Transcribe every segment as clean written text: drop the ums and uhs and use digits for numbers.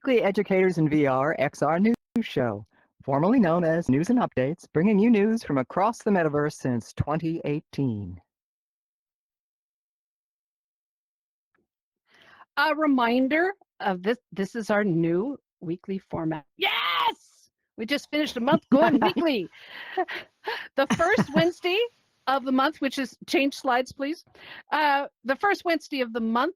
weekly Educators in VR XR news show, formerly known as News and Updates, bringing you news from across the metaverse since 2018. A reminder of this is our new weekly format. Yes! We just finished a month going weekly. The first Wednesday of the month, which is, change slides, please. The first Wednesday of the month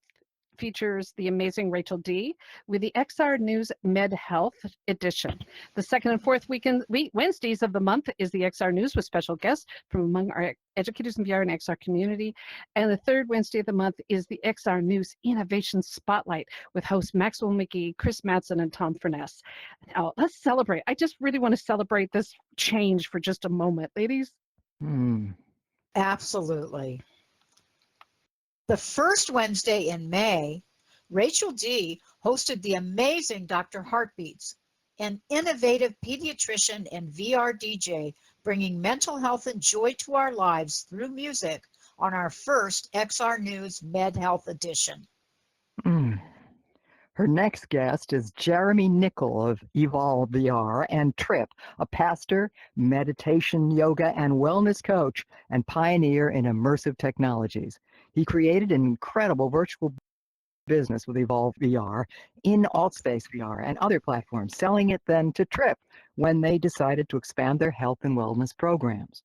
features the amazing Rachel D. with the XR News Med Health edition. The second and fourth Wednesdays of the month is the XR News with special guests from among our educators in VR and XR community. And the third Wednesday of the month is the XR News Innovation Spotlight with hosts Maxwell McGee, Chris Madsen, and Tom Furness. Now, let's celebrate. I just really want to celebrate this change for just a moment, ladies. Absolutely. The first Wednesday in May, Rachel D. hosted the amazing Dr. Heartbeats, an innovative pediatrician and VR DJ bringing mental health and joy to our lives through music on our first XR News Med Health edition. Her next guest is Jeremy Nickel of Evolve VR and Trip, a pastor, meditation, yoga, and wellness coach and pioneer in immersive technologies. He created an incredible virtual business with Evolve VR in AltSpace VR and other platforms, selling it then to Trip when they decided to expand their health and wellness programs.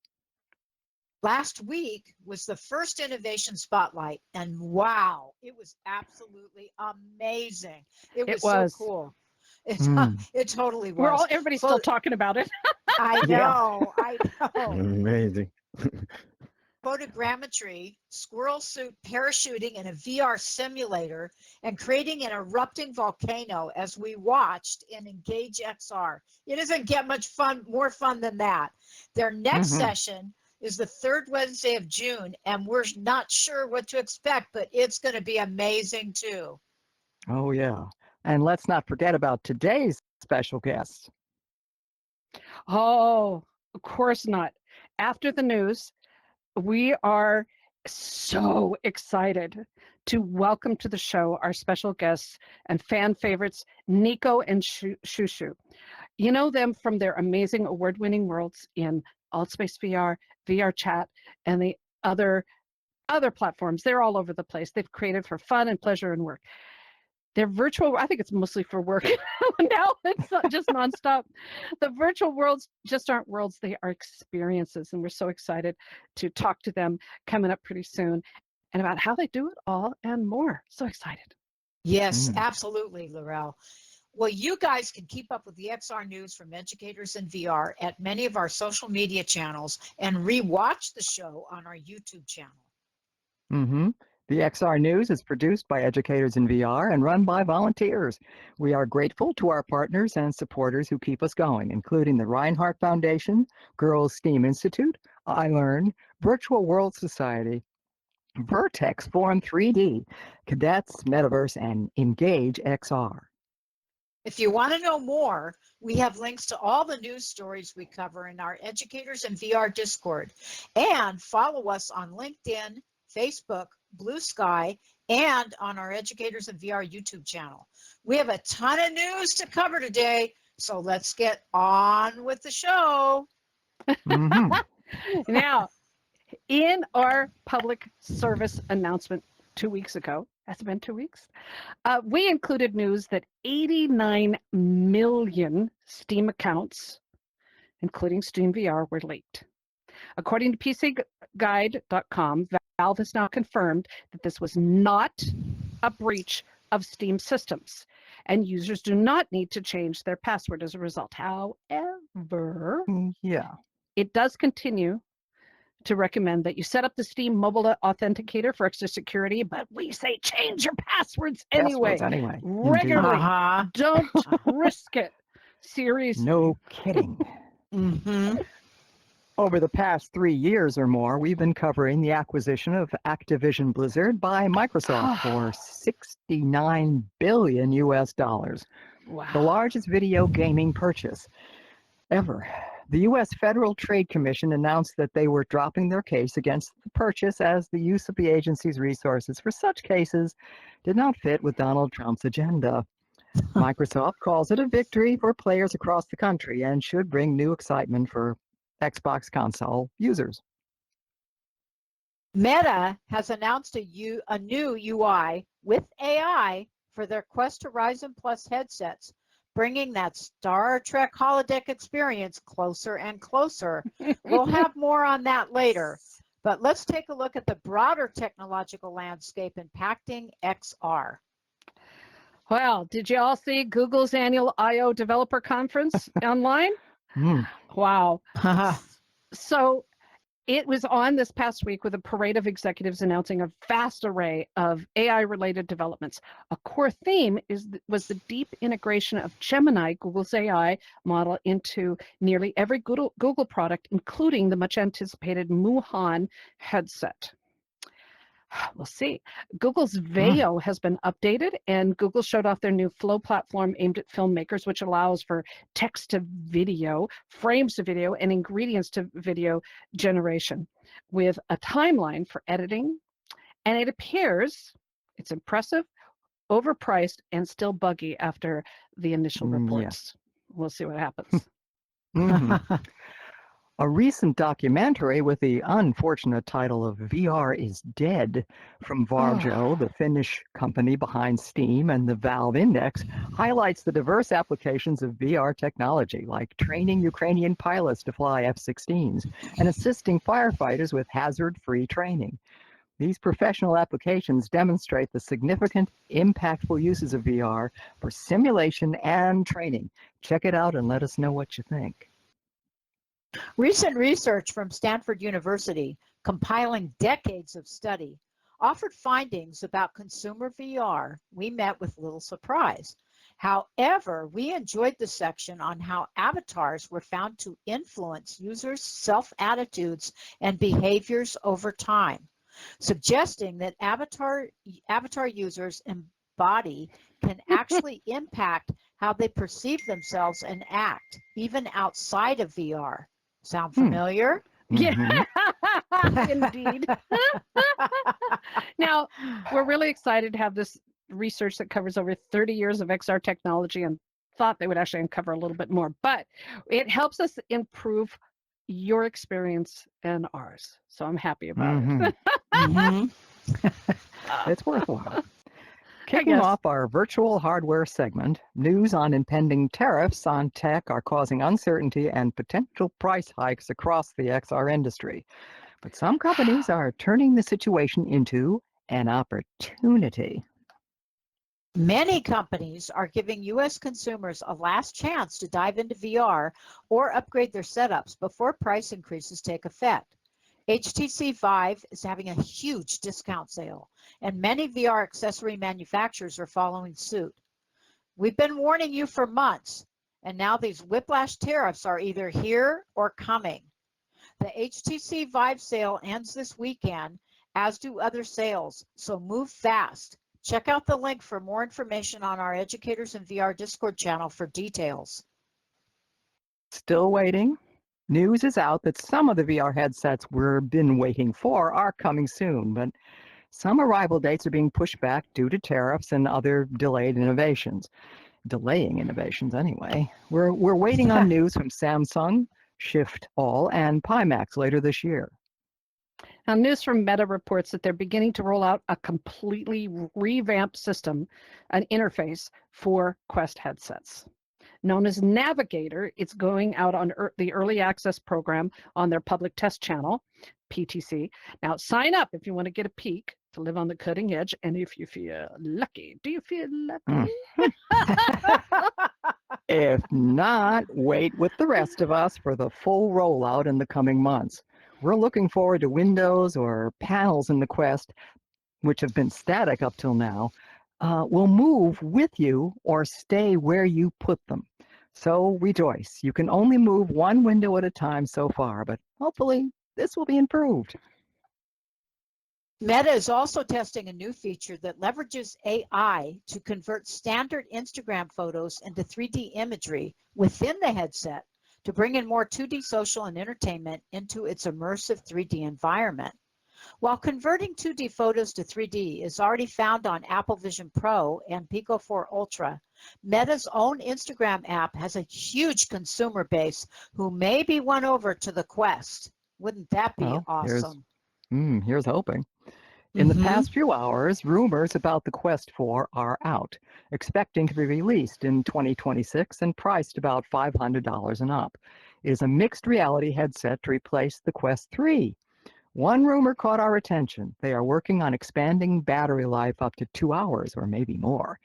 Last week was the first Innovation Spotlight, and wow, it was absolutely amazing. It was so cool. It totally was. Everybody's still talking about it. I know, I know. Amazing. Photogrammetry, squirrel suit parachuting in a VR simulator, and creating an erupting volcano as we watched in Engage XR. It doesn't get much more fun than that. Their next session is the third Wednesday of June, and we're not sure what to expect, but it's going to be amazing too. Oh, yeah. And let's not forget about today's special guest. Oh, of course not. After the news, we are so excited to welcome to the show our special guests and fan favorites, Niko and Shushu. You know them from their amazing award-winning worlds in AltSpace VR, VR Chat, and the other platforms. They're all over the place. They've created for fun and pleasure and work. They're virtual, I think it's mostly for work. Now it's not just nonstop. The virtual worlds just aren't worlds, they are experiences. And we're so excited to talk to them coming up pretty soon and about how they do it all and more. So excited. Yes, absolutely, Laurel. Well, you guys can keep up with the XR news from Educators in VR at many of our social media channels and re-watch the show on our YouTube channel. The XR News is produced by Educators in VR and run by volunteers. We are grateful to our partners and supporters who keep us going, including the Reinhardt Foundation, Girls STEAM Institute, iLearn, Virtual World Society, Vertex Forum 3D, Cadets Metaverse, and Engage XR. If you want to know more, we have links to all the news stories we cover in our Educators in VR Discord. And follow us on LinkedIn, Facebook, Blue Sky, and on our Educators in VR YouTube channel. We have a ton of news to cover today, so let's get on with the show. Now, in our public service announcement 2 weeks ago, has it been 2 weeks? We included news that 89 million Steam accounts, including Steam VR, were leaked. According to PCGuide.com, Valve has now confirmed that this was not a breach of Steam systems, and users do not need to change their password as a result. However, it does continue to recommend that you set up the Steam mobile authenticator for extra security, but we say change your passwords anyway. Regularly. Don't risk it. Seriously. No kidding. Over the past 3 years or more, we've been covering the acquisition of Activision Blizzard by Microsoft for $69 billion US. Wow. The largest video gaming purchase ever. The U.S. Federal Trade Commission announced that they were dropping their case against the purchase as the use of the agency's resources for such cases did not fit with Donald Trump's agenda. Microsoft calls it a victory for players across the country and should bring new excitement for Xbox console users. Meta has announced a new UI with AI for their Quest Horizon Plus headsets, bringing that Star Trek holodeck experience closer and closer. We'll have more on that later, but let's take a look at the broader technological landscape impacting XR. Well, did you all see Google's annual I/O developer conference online? Wow. So it was on this past week with a parade of executives announcing a vast array of AI-related developments. A core theme was the deep integration of Gemini, Google's AI model, into nearly every Google product, including the much-anticipated Muhan headset. We'll see. Google's Veo has been updated, and Google showed off their new Flow platform aimed at filmmakers, which allows for text to video, frames to video, and ingredients to video generation with a timeline for editing. And it appears it's impressive, overpriced, and still buggy after the initial reports. We'll see what happens. A recent documentary with the unfortunate title of VR is Dead from Varjo, the Finnish company behind Steam and the Valve Index, highlights the diverse applications of VR technology, like training Ukrainian pilots to fly F-16s and assisting firefighters with hazard-free training. These professional applications demonstrate the significant, impactful uses of VR for simulation and training. Check it out and let us know what you think. Recent research from Stanford University, compiling decades of study, offered findings about consumer VR we met with little surprise. However, we enjoyed the section on how avatars were found to influence users' self-attitudes and behaviors over time, suggesting that avatar users' body can actually impact how they perceive themselves and act, even outside of VR. Sound familiar? Yeah, indeed. Now, we're really excited to have this research that covers over 30 years of XR technology, and thought they would actually uncover a little bit more, but it helps us improve your experience and ours. So I'm happy about it. It's worthwhile. Kicking off our virtual hardware segment, news on impending tariffs on tech are causing uncertainty and potential price hikes across the XR industry. But some companies are turning the situation into an opportunity. Many companies are giving U.S. consumers a last chance to dive into VR or upgrade their setups before price increases take effect. HTC Vive is having a huge discount sale, and many VR accessory manufacturers are following suit. We've been warning you for months, and now these whiplash tariffs are either here or coming. The HTC Vive sale ends this weekend, as do other sales, so move fast. Check out the link for more information on our Educators in VR Discord channel for details. Still waiting? News is out that some of the VR headsets we've been waiting for are coming soon, but some arrival dates are being pushed back due to tariffs and other delaying innovations anyway. We're waiting on news from Samsung, Shift All, and Pimax later this year. Now, news from Meta reports that they're beginning to roll out a completely revamped system, an interface for Quest headsets. Known as Navigator, it's going out on the early access program on their public test channel, PTC. Now, sign up if you want to get a peek to live on the cutting edge, and if you feel lucky. Do you feel lucky? If not, wait with the rest of us for the full rollout in the coming months. We're looking forward to windows or panels in the Quest, which have been static up till now, will move with you or stay where you put them. So rejoice. You can only move one window at a time so far, but hopefully this will be improved. Meta is also testing a new feature that leverages AI to convert standard Instagram photos into 3D imagery within the headset to bring in more 2D social and entertainment into its immersive 3D environment. While converting 2D photos to 3D is already found on Apple Vision Pro and Pico 4 Ultra, Meta's own Instagram app has a huge consumer base who may be won over to the Quest. Wouldn't that be Well, awesome? here's hoping. In the Mhm. past few hours, rumors about the Quest 4 are out, expecting to be released in 2026 and priced about $500 and up. It is a mixed reality headset to replace the Quest 3. One rumor caught our attention. They are working on expanding battery life up to 2 hours or maybe more.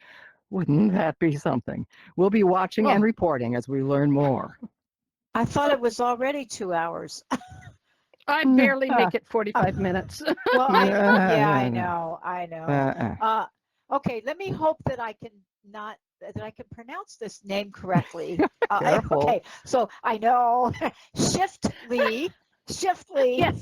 Wouldn't that be something? We'll be watching and Oh. reporting as we learn more. I thought it was already 2 hours. I barely make it 45 minutes. Well, Yeah, I no. know, I know. Okay, let me hope that I can pronounce this name correctly. Careful. Okay, so I know Shiftly. Yes.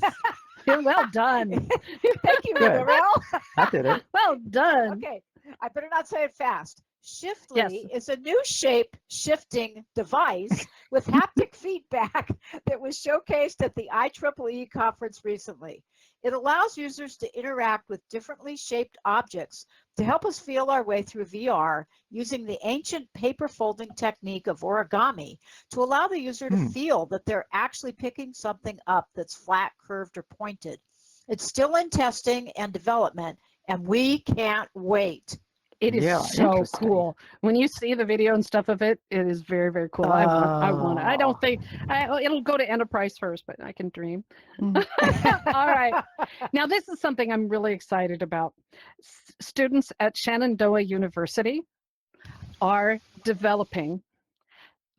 Well done. Thank you, Good. Lorel. I did it. Well done. Okay, I better not say it fast. Shiftly Yes. is a new shape shifting device with haptic feedback that was showcased at the IEEE conference recently. It allows users to interact with differently shaped objects to help us feel our way through VR using the ancient paper folding technique of origami to allow the user to feel that they're actually picking something up that's flat, curved, or pointed. It's still in testing and development, and we can't wait. It is so interesting. cool. When you see the video and stuff of it, it is very, very cool. I want it. I don't think it'll go to enterprise first, but I can dream. All right. Now, this is something I'm really excited about. Students at Shenandoah University are developing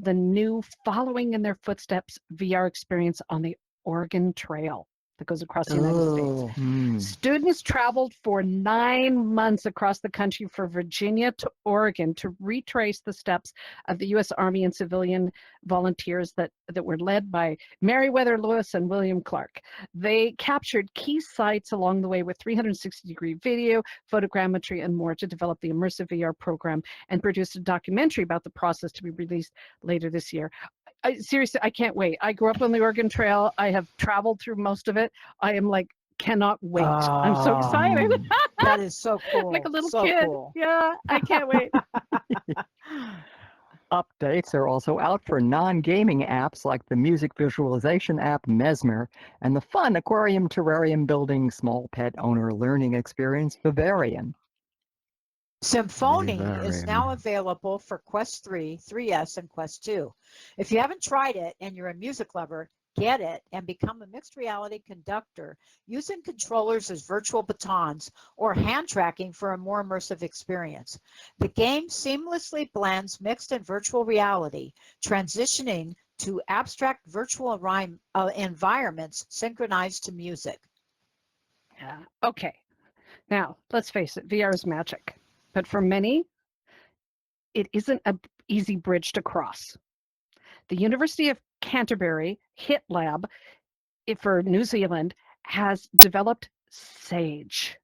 the new Following in Their Footsteps VR experience on the Oregon Trail that goes across the United States. Students traveled for 9 months across the country from Virginia to Oregon to retrace the steps of the U.S. Army and civilian volunteers that were led by Meriwether Lewis and William Clark. They captured key sites along the way with 360-degree video, photogrammetry, and more to develop the immersive VR program and produced a documentary about the process to be released later this year. Seriously, I can't wait. I grew up on the Oregon Trail. I have traveled through most of it. I am like, cannot wait. I'm so excited. That is so cool. Like a little so kid. Cool. Yeah, I can't wait. Updates are also out for non-gaming apps like the music visualization app Mesmer and the fun aquarium terrarium building small pet owner learning experience VRium. Symphony is VRium. now available for Quest 3, 3S, and Quest 2. If you haven't tried it and you're a music lover, get it and become a mixed reality conductor using controllers as virtual batons or hand tracking for a more immersive experience. The game seamlessly blends mixed and virtual reality, transitioning to abstract virtual environments synchronized to music. Yeah. Okay. Now, let's face it, VR is magic. But for many, it isn't an easy bridge to cross. The University of Canterbury HIT Lab for New Zealand has developed Sage.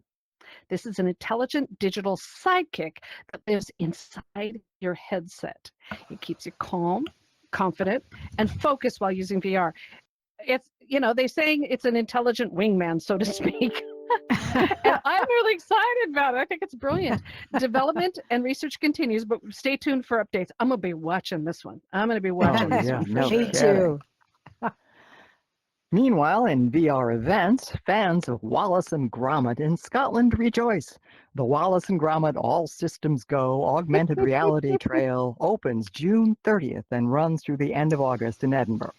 This is an intelligent digital sidekick that lives inside your headset. It keeps you calm, confident, and focused while using VR. It's, they're saying it's an intelligent wingman, so to speak. And I'm really excited about it. I think it's brilliant. Development and research continues, but stay tuned for updates. I'm going to be watching this one. I'm going to be watching this one. No Me too. Meanwhile, in VR events, fans of Wallace and Gromit in Scotland rejoice. The Wallace and Gromit All Systems Go augmented reality trail opens June 30th and runs through the end of August in Edinburgh.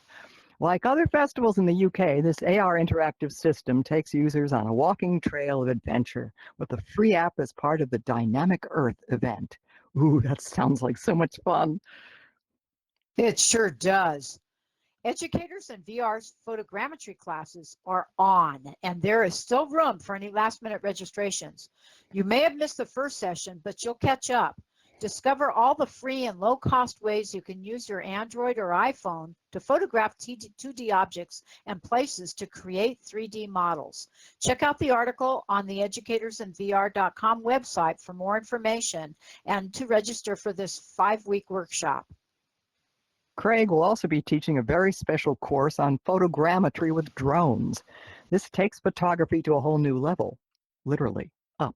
Like other festivals in the UK, this AR interactive system takes users on a walking trail of adventure with a free app as part of the Dynamic Earth event. Ooh, that sounds like so much fun. It sure does. Educators in VR's photogrammetry classes are on, and there is still room for any last-minute registrations. You may have missed the first session, but you'll catch up. Discover all the free and low-cost ways you can use your Android or iPhone to photograph 2D objects and places to create 3D models. Check out the article on the educatorsinvr.com website for more information and to register for this 5-week workshop. Craig will also be teaching a very special course on photogrammetry with drones. This takes photography to a whole new level, literally up.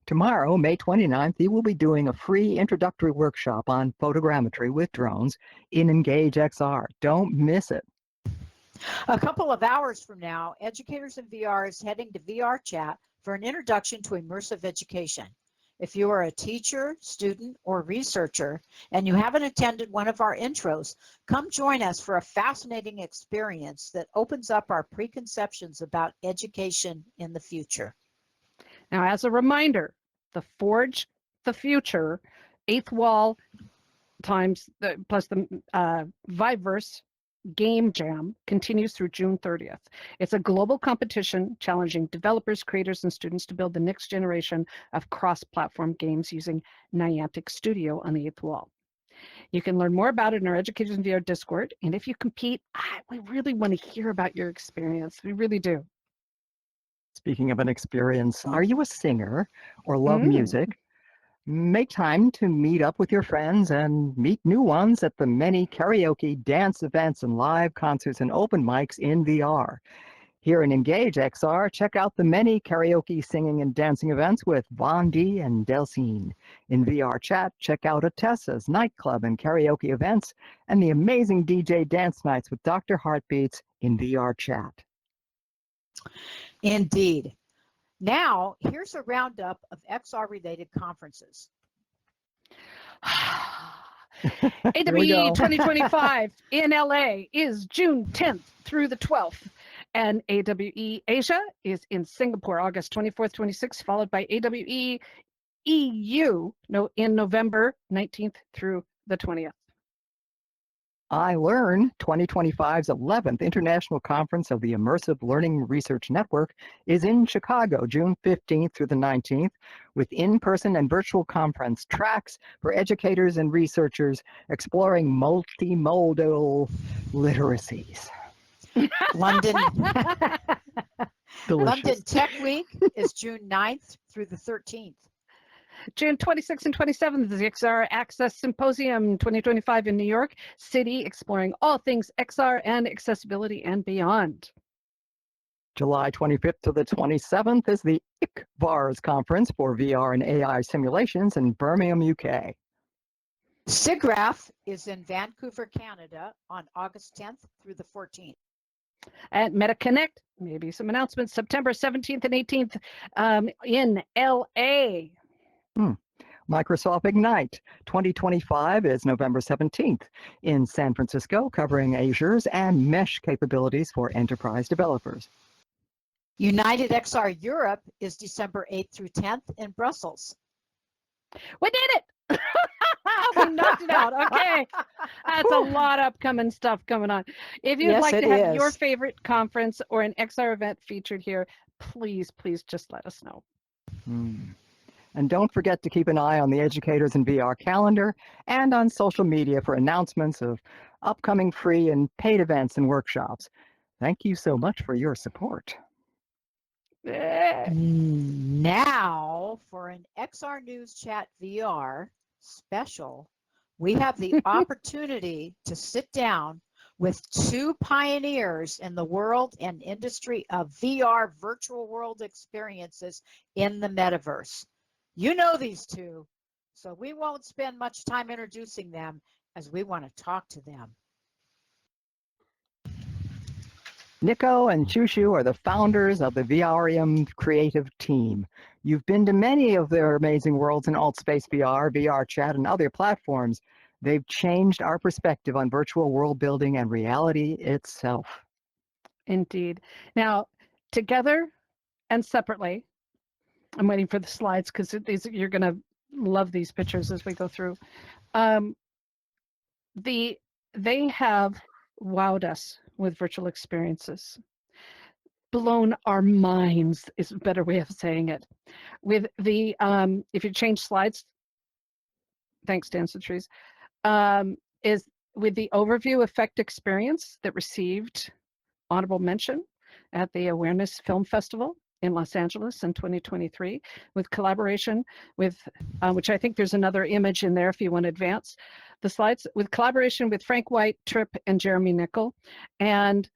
Tomorrow, May 29th, you will be doing a free introductory workshop on photogrammetry with drones in Engage XR. Don't miss it. A couple of hours from now, Educators in VR is heading to VR Chat for an introduction to immersive education. If you are a teacher, student, or researcher, and you haven't attended one of our intros, come join us for a fascinating experience that opens up our preconceptions about education in the future. Now, as a reminder, the Forge the Future, Eighth Wall times plus the Viveverse Game Jam continues through June 30th. It's a global competition challenging developers, creators, and students to build the next generation of cross-platform games using Niantic Studio on the Eighth Wall. You can learn more about it in our Educators in VR Discord, and if you compete, we really want to hear about your experience. We really do. Speaking of an experience, are you a singer or love music? Make time to meet up with your friends and meet new ones at the many karaoke, dance events, and live concerts and open mics in VR. Here in Engage XR, check out the many karaoke, singing, and dancing events with Von D and Delcine. In VR Chat, check out Atessa's nightclub and karaoke events and the amazing DJ dance nights with Dr. Heartbeats in VR Chat. Indeed. Now, here's a roundup of XR-related conferences. AWE 2025 in LA is June 10th through the 12th. And AWE Asia is in Singapore, August 24th, 26th, followed by AWE EU in November 19th through the 20th. iLearn 2025's 11th International Conference of the Immersive Learning Research Network is in Chicago, June 15th through the 19th, with in-person and virtual conference tracks for educators and researchers exploring multimodal literacies. London Delicious. Tech Week is June 9th through the 13th. June 26th and 27th is the XR Access Symposium 2025 in New York City, exploring all things XR and accessibility and beyond. July 25th to the 27th is the ICVARS Conference for VR and AI simulations in Birmingham, UK. SIGGRAPH is in Vancouver, Canada on August 10th through the 14th. At MetaConnect, maybe some announcements, September 17th and 18th in LA. Microsoft Ignite 2025 is November 17th in San Francisco, covering Azure's and mesh capabilities for enterprise developers. United XR Europe is December 8th through 10th in Brussels. We did it! We knocked it out. Okay. That's a lot of upcoming stuff coming on. If you'd like to have your favorite conference or an XR event featured here, please just let us know. And don't forget to keep an eye on the Educators in VR calendar and on social media for announcements of upcoming free and paid events and workshops. Thank you so much for your support. Now, for an XR News Chat VR special, we have the opportunity to sit down with two pioneers in the world and industry of VR virtual world experiences in the metaverse. You know these two, so we won't spend much time introducing them as we want to talk to them. Niko and Shushu are the founders of the VRium creative team. You've been to many of their amazing worlds in AltSpace VR, VR Chat, and other platforms. They've changed our perspective on virtual world building and reality itself. Indeed. Now, together and separately, I'm waiting for the slides because you're going to love these pictures as we go through. They have wowed us with virtual experiences. Blown our minds is a better way of saying it. With the, if you change slides, thanks, Dance the Trees, is with the overview effect experience that received honorable mention at the Awareness Film Festival in Los Angeles in 2023, with collaboration with, which I think there's another image in there if you want to advance the slides, with collaboration with Frank White, Tripp, and Jeremy Nickel. And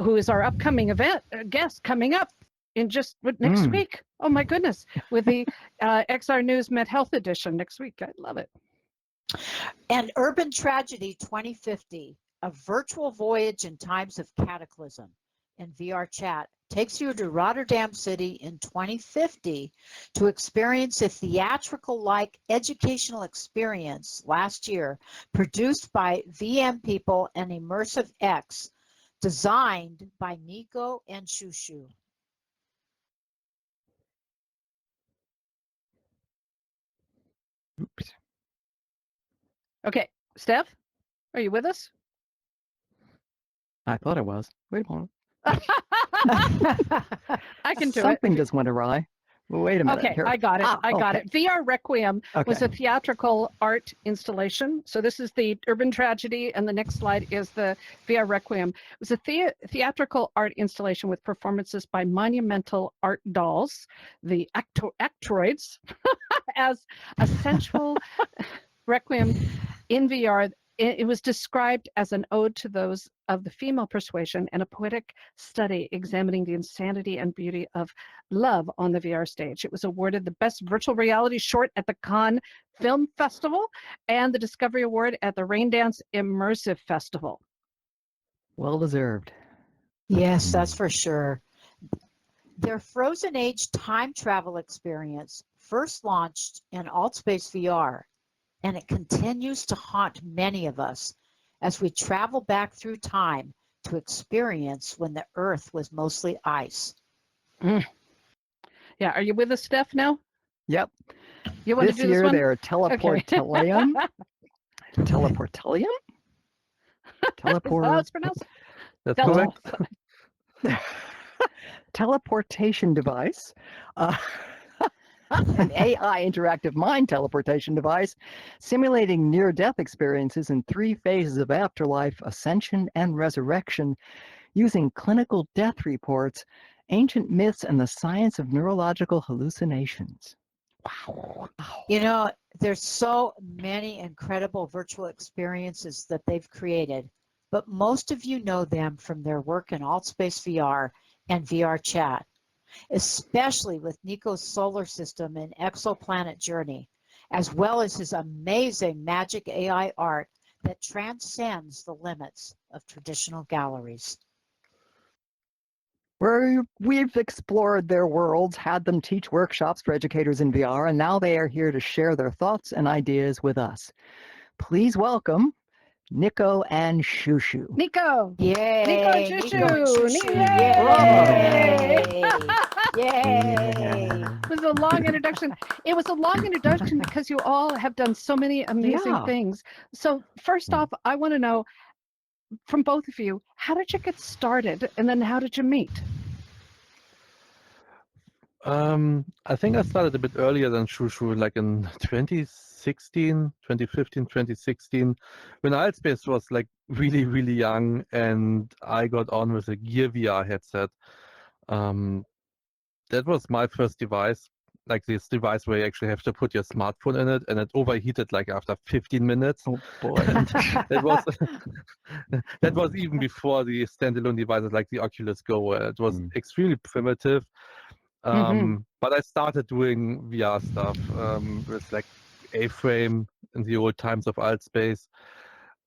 who is our upcoming event guest coming up in just next week. Oh my goodness, with the XR News Met Health Edition next week. I love it. And Urban Tragedy 2050, a virtual voyage in times of cataclysm in VR chat, takes you to Rotterdam City in 2050 to experience a theatrical-like educational experience last year produced by VM People and Immersive X, designed by Niko and Shushu. Oops. Okay, Steph, are you with us? I thought I was. Wait a moment. I can do Something it. just went awry. Wait a minute. Okay, Here. I got it. I got okay. it. VR Requiem was Okay. a theatrical art installation. So this is the Urban Tragedy, and the next slide is the VR Requiem. It was a theatrical art installation with performances by monumental art dolls, the Actroids, as a sensual requiem in VR. It was described as an ode to those of the female persuasion and a poetic study examining the insanity and beauty of love on the VR stage. It was awarded the Best Virtual Reality Short at the Cannes Film Festival and the Discovery Award at the Raindance Immersive Festival. Well deserved. Yes, that's for sure. Their Frozen Age time travel experience first launched in AltSpace VR, and it continues to haunt many of us as we travel back through time to experience when the Earth was mostly ice. Yeah, are you with us, Steph, now? Yep. You want This to do year this one? they're teleportalium. Teleportalium? Is that how it's pronounced? That's Delta. correct. Teleportation device. An AI interactive mind teleportation device simulating near-death experiences in 3 phases of afterlife, ascension, and resurrection using clinical death reports, ancient myths, and the science of neurological hallucinations. Wow. You know, there's so many incredible virtual experiences that they've created, but most of you know them from their work in AltSpace VR and VR Chat, especially with Niko's solar system and exoplanet journey, as well as his amazing magic AI art that transcends the limits of traditional galleries. Where we've explored their worlds, had them teach workshops for educators in VR, and now they are here to share their thoughts and ideas with us. Please welcome Niko and Shushu. Niko. Yay! Niko and Shushu. Yay! Yay! Yay! It was a long introduction. It was a long introduction because you all have done so many amazing Yeah. things. So first off, I want to know from both of you, how did you get started, and then how did you meet? I think I started a bit earlier than Shushu, like in 2016, 2015, 2016, when AltSpace was like really, really young, and I got on with a Gear VR headset. That was my first device, like this device where you actually have to put your smartphone in it, and it overheated like after 15 minutes. Oh boy. That was that was even before the standalone devices like the Oculus Go. It was extremely primitive. But I started doing VR stuff with like A-frame in the old times of AltSpace.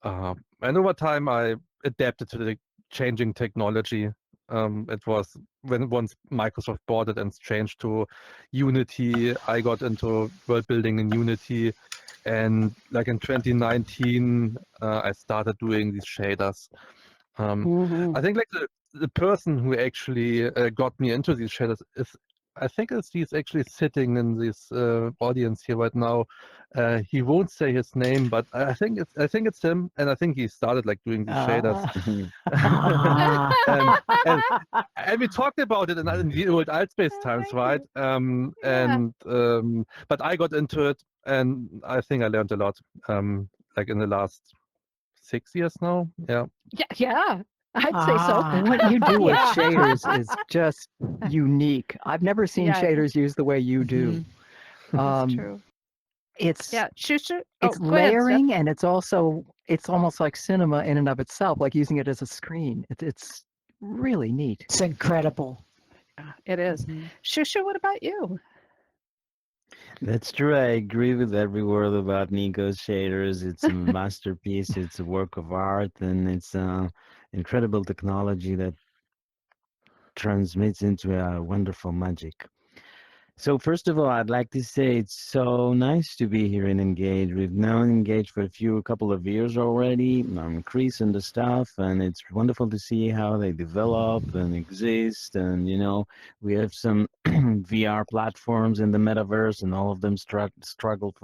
And over time, I adapted to the changing technology. It was once Microsoft bought it and changed to Unity, I got into world building in Unity. And like in 2019, I started doing these shaders. I think like the person who actually got me into these shaders is, I think he's actually sitting in this audience here right now. He won't say his name, but I think it's him, and I think he started like doing these shaders. And we talked about it in the old AltSpace times, right? But I got into it, and I think I learned a lot. Like in the last 6 years now, yeah. Yeah, I'd say so. And what you do with Yeah. shaders is just unique. I've never seen Yeah. shaders used the way you do. That's true. It's Yeah, Shushu. it's Go ahead, Steph. layering, and it's almost like cinema in and of itself, like using it as a screen. It's Really neat. It's incredible. Yeah, it is. Mhm. Shushu, what about you? That's true. I agree with every word about Nico's shaders. It's a masterpiece. It's a work of art, and it's incredible technology that transmits into a wonderful magic. So first of all, I'd like to say it's so nice to be here in Engage. We've known Engage for a couple of years already. I'm Chris and the staff, and it's wonderful to see how they develop and exist. And we have some VR platforms in the metaverse, and all of them struggle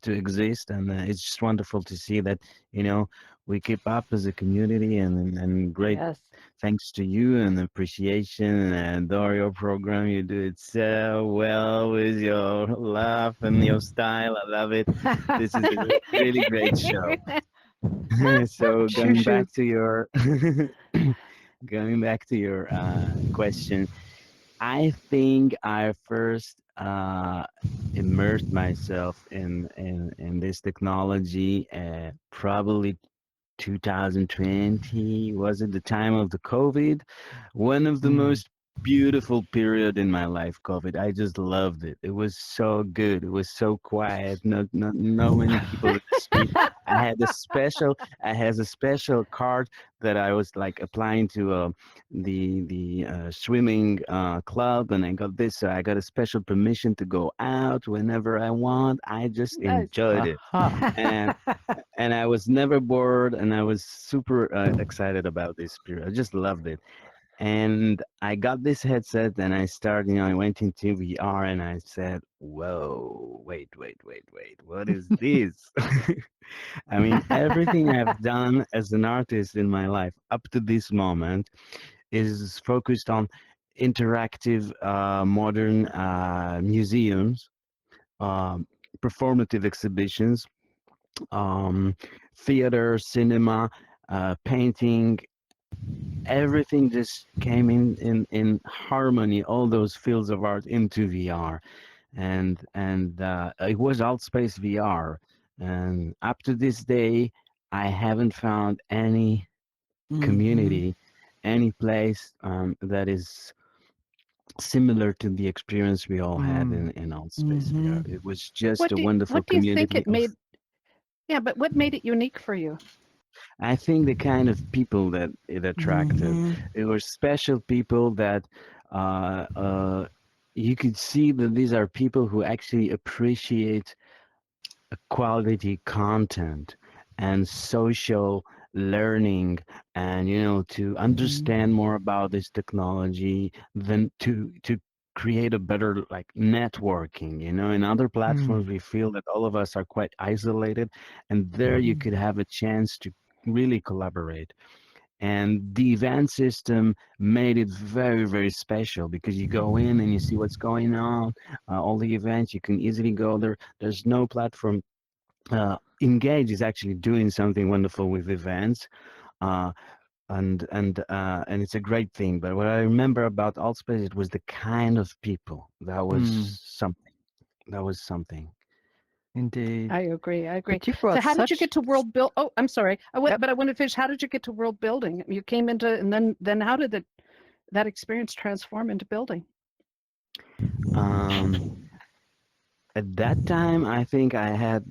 to exist. And it's just wonderful to see that you know we keep up as a community, and great Yes. thanks to you and appreciation, and adore your program. You do it so well with your laugh and your style. I love it. This is a really great show. So Shushu. going back to your question, I think I first immersed myself in this technology probably 2020. Was it the time of the COVID? One of the Mm. most beautiful period in my life, COVID. I just loved it. It was so good. It was so quiet. No many people in the street. I had a special I had a special card that I was like applying to the swimming club, and I got this. So I got a special permission to go out whenever I want. I just Nice. enjoyed it, Aha. and and I was never bored, and I was super excited about this period. I just loved it. And I got this headset, and I started, I went into VR, and I said, "Whoa, wait, what is this?" I mean, everything I've done as an artist in my life up to this moment is focused on interactive, modern museums, um, performative exhibitions, um, theater, cinema, painting. Everything just came in harmony. All those fields of art into VR, and it was Altspace VR. And up to this day, I haven't found any Mhm. community, any place that is similar to the experience we all had Mm. in Altspace VR. Mhm. It was just What a do wonderful what do you think community it of, made? Yeah, but what made it unique for you? I think, the kind of people that it attracted. Mhm. It were special people that uh, uh, you could see that these are people who actually appreciate quality content and social learning, and to Mhm. understand more about this technology, than to create a better like networking. In other platforms Mm. we feel that all of us are quite isolated, and there you Mm. could have a chance to really collaborate. And the event system made it very, very special, because you go in and you see what's going on. All the events, you can easily go there. There's no platform. Engage is actually doing something wonderful with events, uh, and it's a great thing. But what I remember about Altspace, it was the kind of people that was Mm. something. That was something. Indeed. I agree. I agree. But you So brought how did you such. get to world build? Oh, I'm sorry. Yep. But I want to finish. How did you get to world building? You came into, and then how did that experience transform into building? Um, at that time, I think I had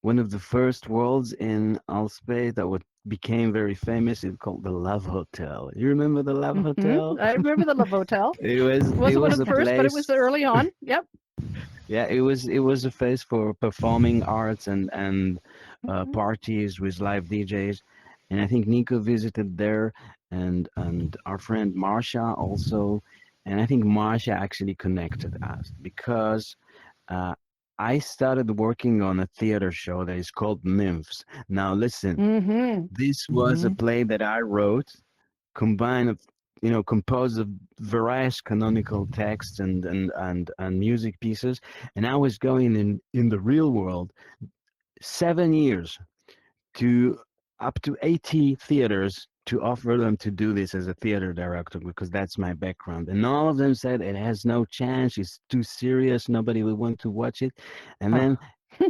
one of the first worlds in Alspace that became very famous. It's called the Love Hotel. You remember the Love Hotel? I remember the Love Hotel. It was It it wasn't one of was the a first, but it was place. early on. Yep. Yeah, it was a place for performing arts and Mhm. parties with live DJs. And I think Nico visited there, and our friend Marsha also. And I think Marsha actually connected us, because uh, I started working on a theater show that is called Nymphs. Now listen, Mhm. this was a Mhm. play that I wrote, combined of composed of various canonical texts and music pieces, and I was going in the real world 7 years to up to 80 theaters to offer them to do this as a theater director, because that's my background. And all of them said it has no chance, it's too serious, nobody will want to watch it. And Huh. then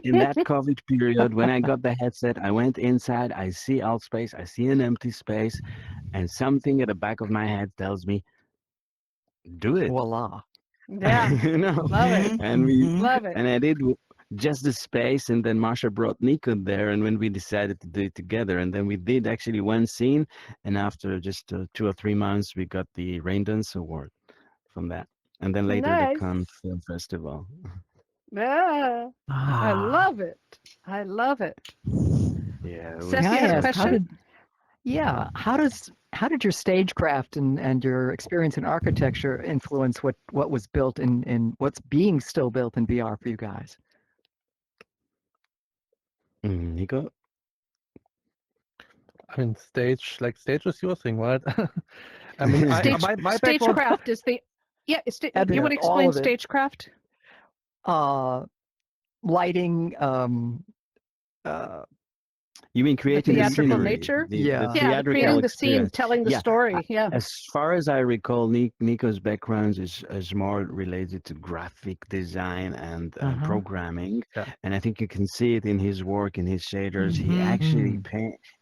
in that COVID period, when I got the headset, I went inside, I see Altspace, I see an empty space, and something at the back of my head tells me, do it. Voila. Yeah. You know, Love it. and we Love it. and I did just the space, and then Marsha brought Nico there, and when we decided to do it together, and then we did actually one scene, and after just 2 or 3 months, we got the Rain Dance Award from that, and then later the Nice. Cannes Film Festival. Yeah. I Ah. love it. I love it. Yeah, it Seth, May you I had a ask, question? how did your stagecraft and your experience in architecture influence what was built in what's being still built in VR for you guys? Nico. I mean, stage is your thing, right? I mean, my background. Stagecraft is the you want to all explain of it. stagecraft? Lighting, You mean The creating the theatrical scenery, nature? the Yeah. Yeah, theatrical creating the scene, experience. telling the Yeah, story. Yeah. as far as I recall, Nico's background is more related to graphic design and Uh-huh. programming, Yeah. and I think you can see it in his work, in his shaders. He Mhm. actually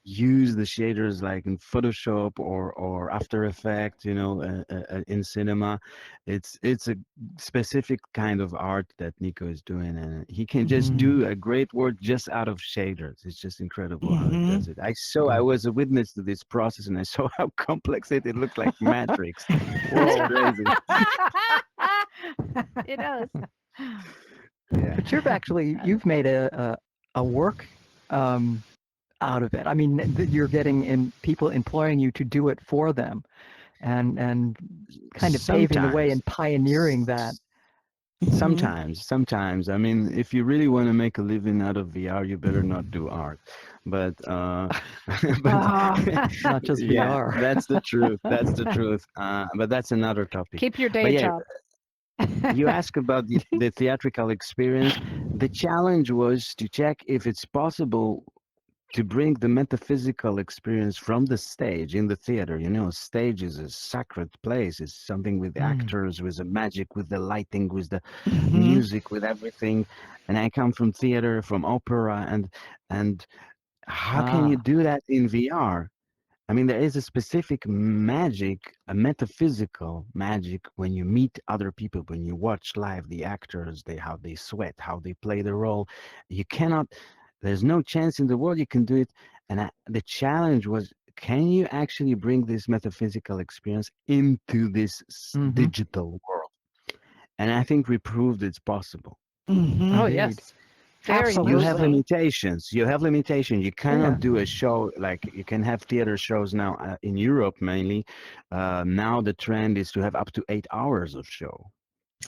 use the shaders like in Photoshop or After Effects, in cinema. It's a specific kind of art that Nico is doing, and he can just do a great work just out of shaders. It's just incredible how he does it. I was a witness to this process, and I saw how complex it looked like Matrix. It's crazy. It does. Yeah. But you've made a work out of it. I mean, you're getting people employing you to do it for them, and kind of paving the way and pioneering that. Sometimes. I mean, if you really want to make a living out of VR, you better not do art. But Not just yeah, VR. that's the truth. That's the truth. But that's another topic. Keep your But day yeah, job. you ask about the theatrical experience. The challenge was to check if it's possible to bring the metaphysical experience from the stage in the theater. Stage is a sacred place. It's something with actors, with the magic, with the lighting, with the music, with everything. And I come from theater, from opera, and how can you do that in VR? I mean, there is a specific magic, a metaphysical magic when you meet other people, when you watch live the actors, how they sweat, how they play the role. You cannot, there's no chance in the world you can do it. And the challenge was, can you actually bring this metaphysical experience into this digital world? And I think we proved it's possible. Oh yes. Very Absolutely. You much have so. limitations. You cannot Yeah. do a show like you can have theater shows now in Europe mainly. Now the trend is to have up to 8 hours of show.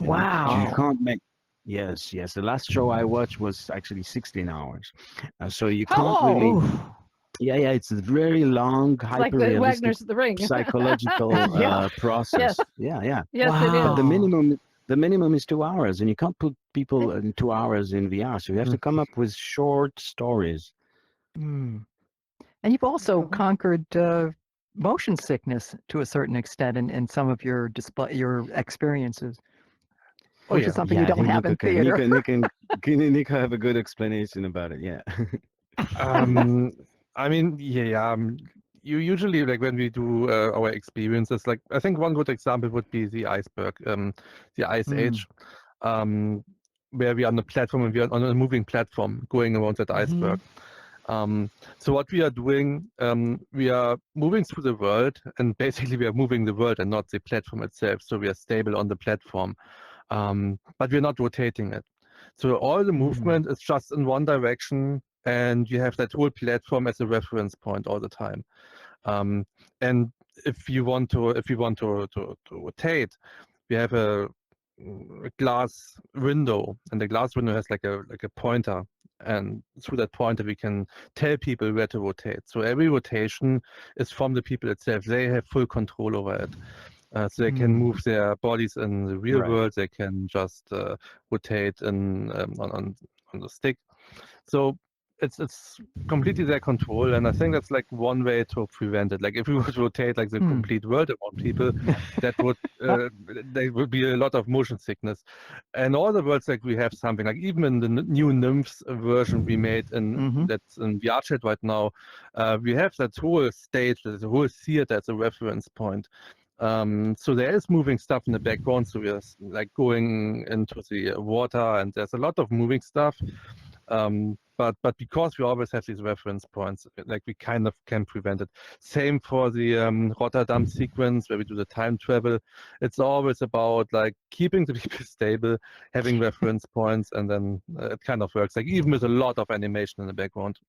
You Wow. can't make. Yes. The last show I watched was actually 16 hours. So you Oh, can't really. Oh, Yeah. It's a very long, it's like the hyper-realistic Wagner's The Ring. psychological Yeah. process. Yes. Yeah. Yes, it But is. the minimum is 2 hours, and you can't put people in 2 hours in VR. So you have to come up with short stories. And you've also conquered motion sickness to a certain extent in some of your your experiences, Oh which yeah. is something Yeah, you I don't think have Nico in can, theater. Nico have a good explanation about it. Yeah. I mean, you usually like when we do our experiences, like I think one good example would be the iceberg, the Ice Age, where we are on the platform and we are on a moving platform going around that iceberg. So what we are doing, we are moving through the world, and basically we are moving the world and not the platform itself. So we are stable on the platform, but we're not rotating it. So all the movement is just in one direction, and you have that whole platform as a reference point all the time. And if you want to rotate, we have a glass window, and the glass window has like a pointer, and through that pointer we can tell people where to rotate. So every rotation is from the people itself. They have full control over it. So they can move their bodies in the real Right. world. They can just rotate on the stick. So it's completely their control, and I think that's like one way to prevent it. Like if we would rotate like the complete world around people, that would there would be a lot of motion sickness. And all the worlds, like we have something like even in the new Nymphs version we made in that's in VRChat right now, we have that whole stage, the whole theater as a reference point. So there is moving stuff in the background. So we're like going into the water, and there's a lot of moving stuff. But because we always have these reference points, like we kind of can prevent it. Same for the Rotterdam sequence where we do the time travel. It's always about like keeping the people stable, having reference points, and then it kind of works. Like even with a lot of animation in the background.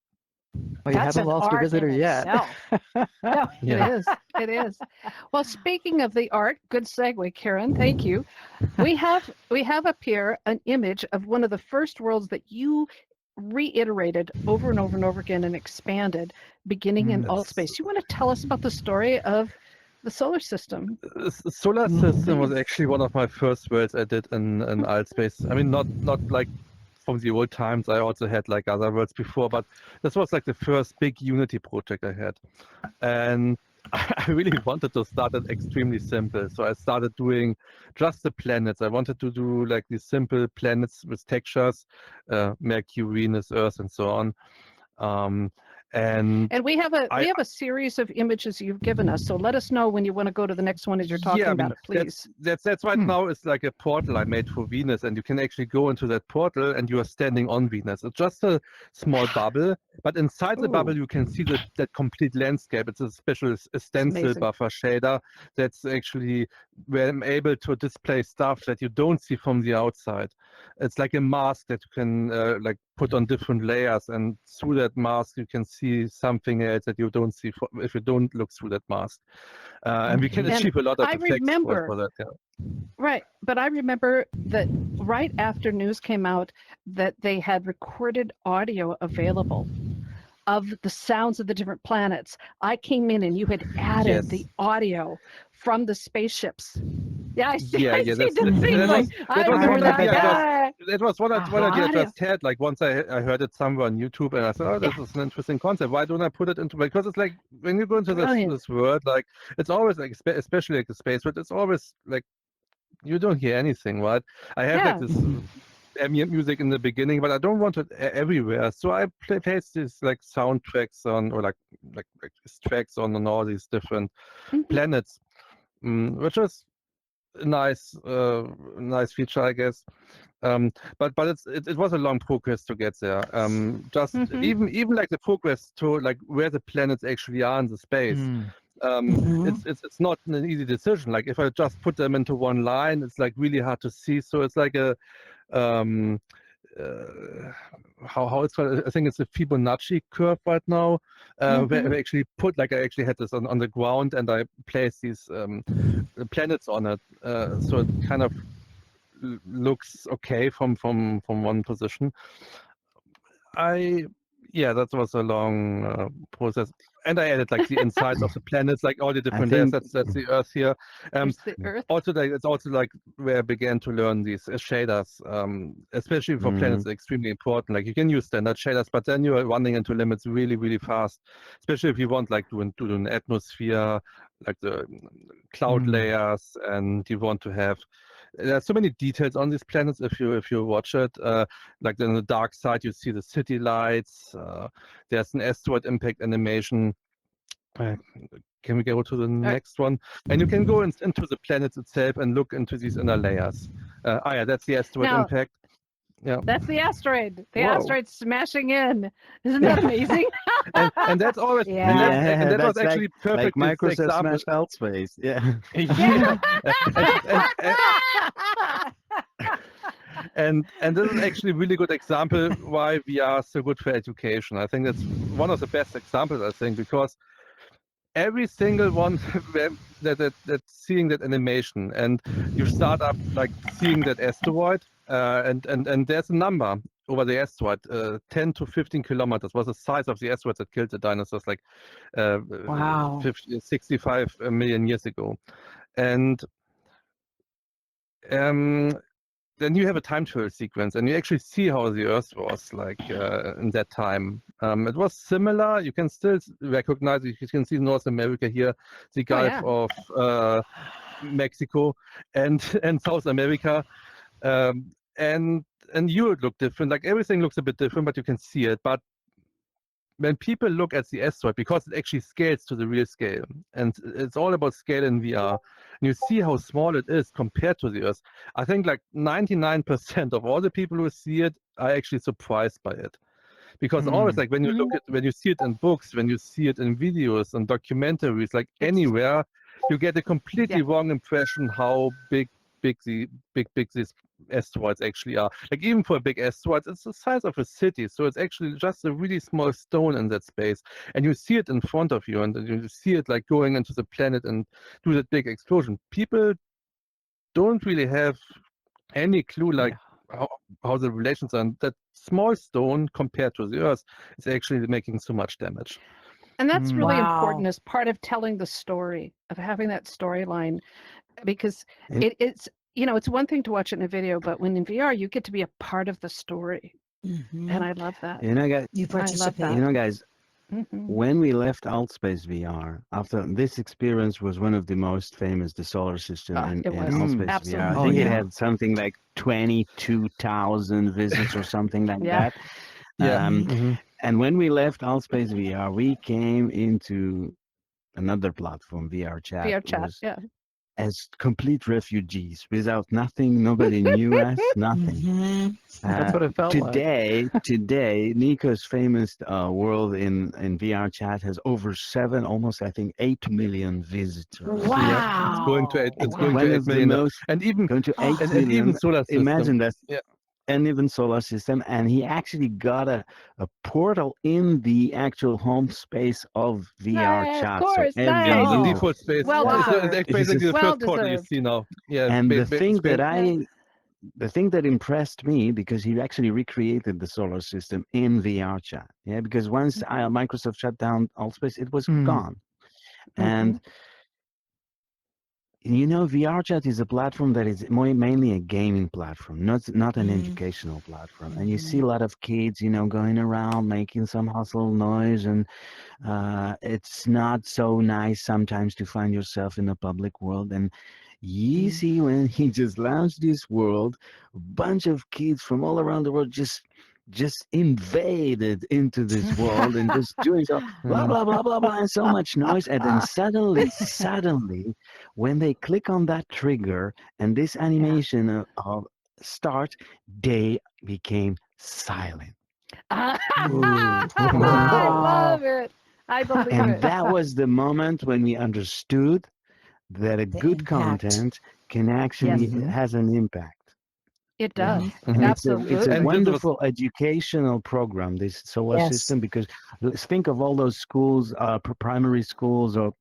Well, you That's haven't an lost your art visitor in yet. itself. No, Yeah. It is. It is. Well, speaking of the art, good segue, Karen. Thank you. We have up here an image of one of the first worlds that you reiterated over and over and over again and expanded, beginning in alt space. You want to tell us about the story of the solar system? Solar system was Please. actually one of my first worlds I did in Altspace. I mean, not like from the old times. I also had like other worlds before, but this was like the first big Unity project I had, and I really wanted to start it extremely simple. So I started doing just the planets. I wanted to do like these simple planets with textures, Mercury, Venus, Earth, and so on. And we have a series of images you've given us. So let us know when you want to go to the next one as you're talking about it, please. That's right now is like a portal I made for Venus, and you can actually go into that portal and you are standing on Venus. It's just a small bubble, but inside the bubble you can see that complete landscape. It's a special stencil amazing. buffer shader that's actually where I'm able to display stuff that you don't see from the outside. It's like a mask that you can like put on different layers, and through that mask you can see something else that you don't see if you don't look through that mask. And we can achieve a lot of effects for that. Yeah. Right, but I remember that right after news came out that they had recorded audio available of the sounds of the different planets. I came in and you had added the audio from the spaceships. Yeah, I see. I see the thing. I remember that. That was what I just had. Like once I heard it somewhere on YouTube, and I thought, oh, this is an interesting concept. Why don't I put it into? Because it's like when you go into this world, like it's always like, especially like the space, but it's always like you don't hear anything, right? I have like this ambient music in the beginning, but I don't want it everywhere. So I place these like soundtracks on, or like tracks on all these different planets, which is a nice feature, I guess. But it was a long progress to get there. Just even like the progress to like where the planets actually are in the space. It's not an easy decision. Like if I just put them into one line, it's like really hard to see. So it's like a how it's called? I think it's a Fibonacci curve right now, where I actually put I actually had this on the ground, and I placed these planets on it, so it kind of looks okay from one position. That was a long process, and I added like the insides of the planets, like all the different layers. That's the Earth here. The Earth. Also, it's also like where I began to learn these shaders, especially for planets, extremely important. Like you can use standard shaders, but then you are running into limits really, really fast. Especially if you want like to do an atmosphere, like the cloud layers, and you want to have. There's so many details on these planets if you watch it. Like in the dark side, you see the city lights. There's an asteroid impact animation. Can we go to the next one? And you can go into the planets itself and look into these inner layers. That's the asteroid impact. Yeah, that's the asteroid. The asteroid smashing in. Isn't that amazing? and that's always and that was actually like, perfect. Like Microsoft smashed Altspace. Yeah. And this is actually a really good example why VR is so good for education. I think that's one of the best examples. I think because every single one that's seeing that animation, and you start up like seeing that asteroid, and there's a number over the asteroid, 10 to 15 kilometers was the size of the asteroid that killed the dinosaurs like 65 million years ago. And then you have a time travel sequence, and you actually see how the Earth was like in that time. It was similar. You can still recognize it. You can see North America here, the Gulf of Mexico, and South America, and Europe look different. Like everything looks a bit different, but you can see it. But when people look at the asteroid, because it actually scales to the real scale, and it's all about scale in VR, and you see how small it is compared to the Earth, I think like 99% of all the people who see it are actually surprised by it. Because always, like when you see it in books, when you see it in videos and documentaries, like anywhere, you get a completely wrong impression how big these asteroids actually are. Like even for a big asteroid, it's the size of a city, so it's actually just a really small stone in that space, and you see it in front of you, and you see it like going into the planet and do that big explosion. People don't really have any clue like how the relations are. And that small stone compared to the Earth is actually making so much damage. And that's really Wow. important as part of telling the story, of having that storyline, because it's, you know, it's one thing to watch it in a video, but when in VR, you get to be a part of the story. And I love that. You know, guys, You participate. you know, guys, Mhm. when we left Altspace VR, after this experience was one of the most famous, the solar system in It was. Altspace VR. I Absolutely. Oh, think it yeah. had something like 22,000 visits or something like Yeah. that. And when we left Altspace VR, we came into another platform, VR Chat. VR chat, was yeah. as complete refugees, without nothing, nobody knew us, nothing. Mhm. That's what it felt like. Today, Niko's famous world in VR Chat has over almost I think 8 million visitors. Wow. It's going to 8 One of the most, and even going to 8 and million. even solar system. Imagine that. Yeah. And even solar system, and he actually got a portal in the actual home space of VR Of Chat. course, so every nice. The user- default space. Well It's deserved. basically the Well first portal you deserved. see now. Yeah. and the thing that space- the thing that impressed me, because he actually recreated the solar system in VR Chat. Yeah, because once Microsoft shut down Allspace, it was gone. And you know, VR Chat is a platform that is mainly a gaming platform, not an educational platform. And you see a lot of kids, you know, going around making some hustle noise, and it's not so nice sometimes to find yourself in the public world. And you see when he just launched this world, a bunch of kids from all around the world just invaded into this world and just doing so blah blah blah blah blah and so much noise, and then suddenly when they click on that trigger and this animation of start, they became silent. I Wow. love it. I believe And it. that was the moment when we understood that a The good impact. content can actually has an impact. It does. It's a And wonderful educational program, this solar Yes. system, because let's think of all those schools, primary schools, or